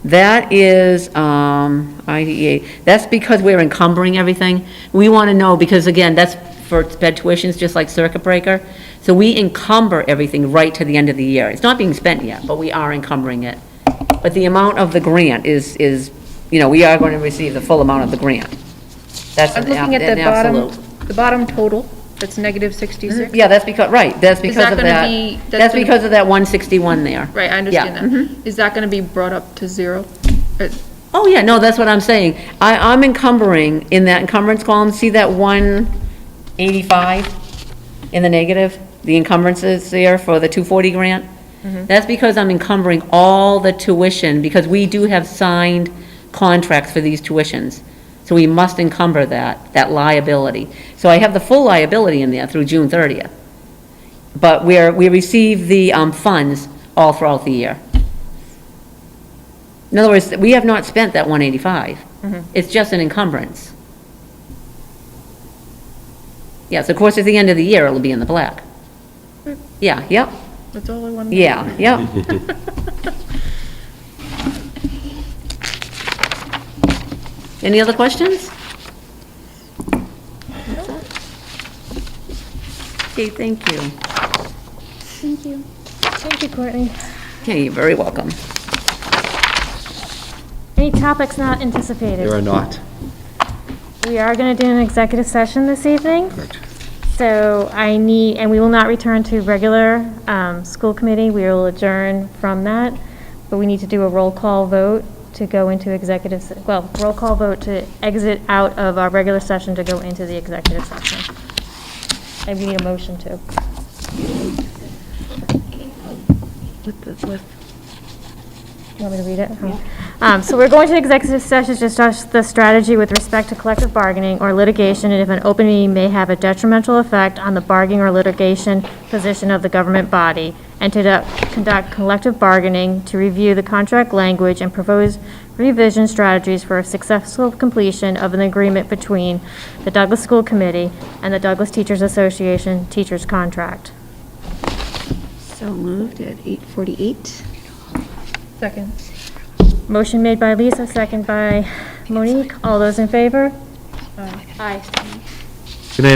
That is IDEA. That's because we're encumbering everything. We want to know, because again, that's for sped tuitions, just like circuit breaker. So we encumber everything right to the end of the year. It's not being spent yet, but we are encumbering it. But the amount of the grant is we are going to receive the full amount of the grant. That's I'm an looking at an absolute. the bottom total, that's negative 66? Yeah, that's because, right, that's because that of gonna that. be- That's that's gonna- because of that 161 there. Right, I understand Yeah, that. Is that gonna be brought up to zero? Oh, yeah, no, that's what I'm saying. I'm encumbering in that encumbrance column, see that 185 in the negative? The encumbrances there for the 240 grant? That's because I'm encumbering all the tuition, because we do have signed contracts for these tuitions. So we must encumber that liability. So I have the full liability in there through June 30th. But we receive the funds all throughout the year. In other words, we have not spent that 185. It's just an encumbrance. Yes, of course, at the end of the year, it'll be in the black. Yeah, yep, That's all I wanted. yeah, yep. Any other questions? Okay, thank you. Thank you. Thank you, Courtney. Okay, you're very welcome. Any topics not anticipated? There are not. We are going to do an executive session this evening. So and we will not return to regular school committee. We will adjourn from that, but we need to do a roll call vote to go into roll call vote to exit out of our regular session to go into the executive session. And we need a motion to. You want me to read it? So we're going to executive session to discuss the strategy with respect to collective bargaining or litigation, and if an open meeting may have a detrimental effect on the bargaining or litigation position of the government body, and to conduct collective bargaining, to review the contract language and propose revision strategies for a successful completion of an agreement between the Douglas School Committee and the Douglas Teachers Association teachers contract. So moved at 8:48. Second. Motion made by Lisa, second by Monique. All those in favor? Aye.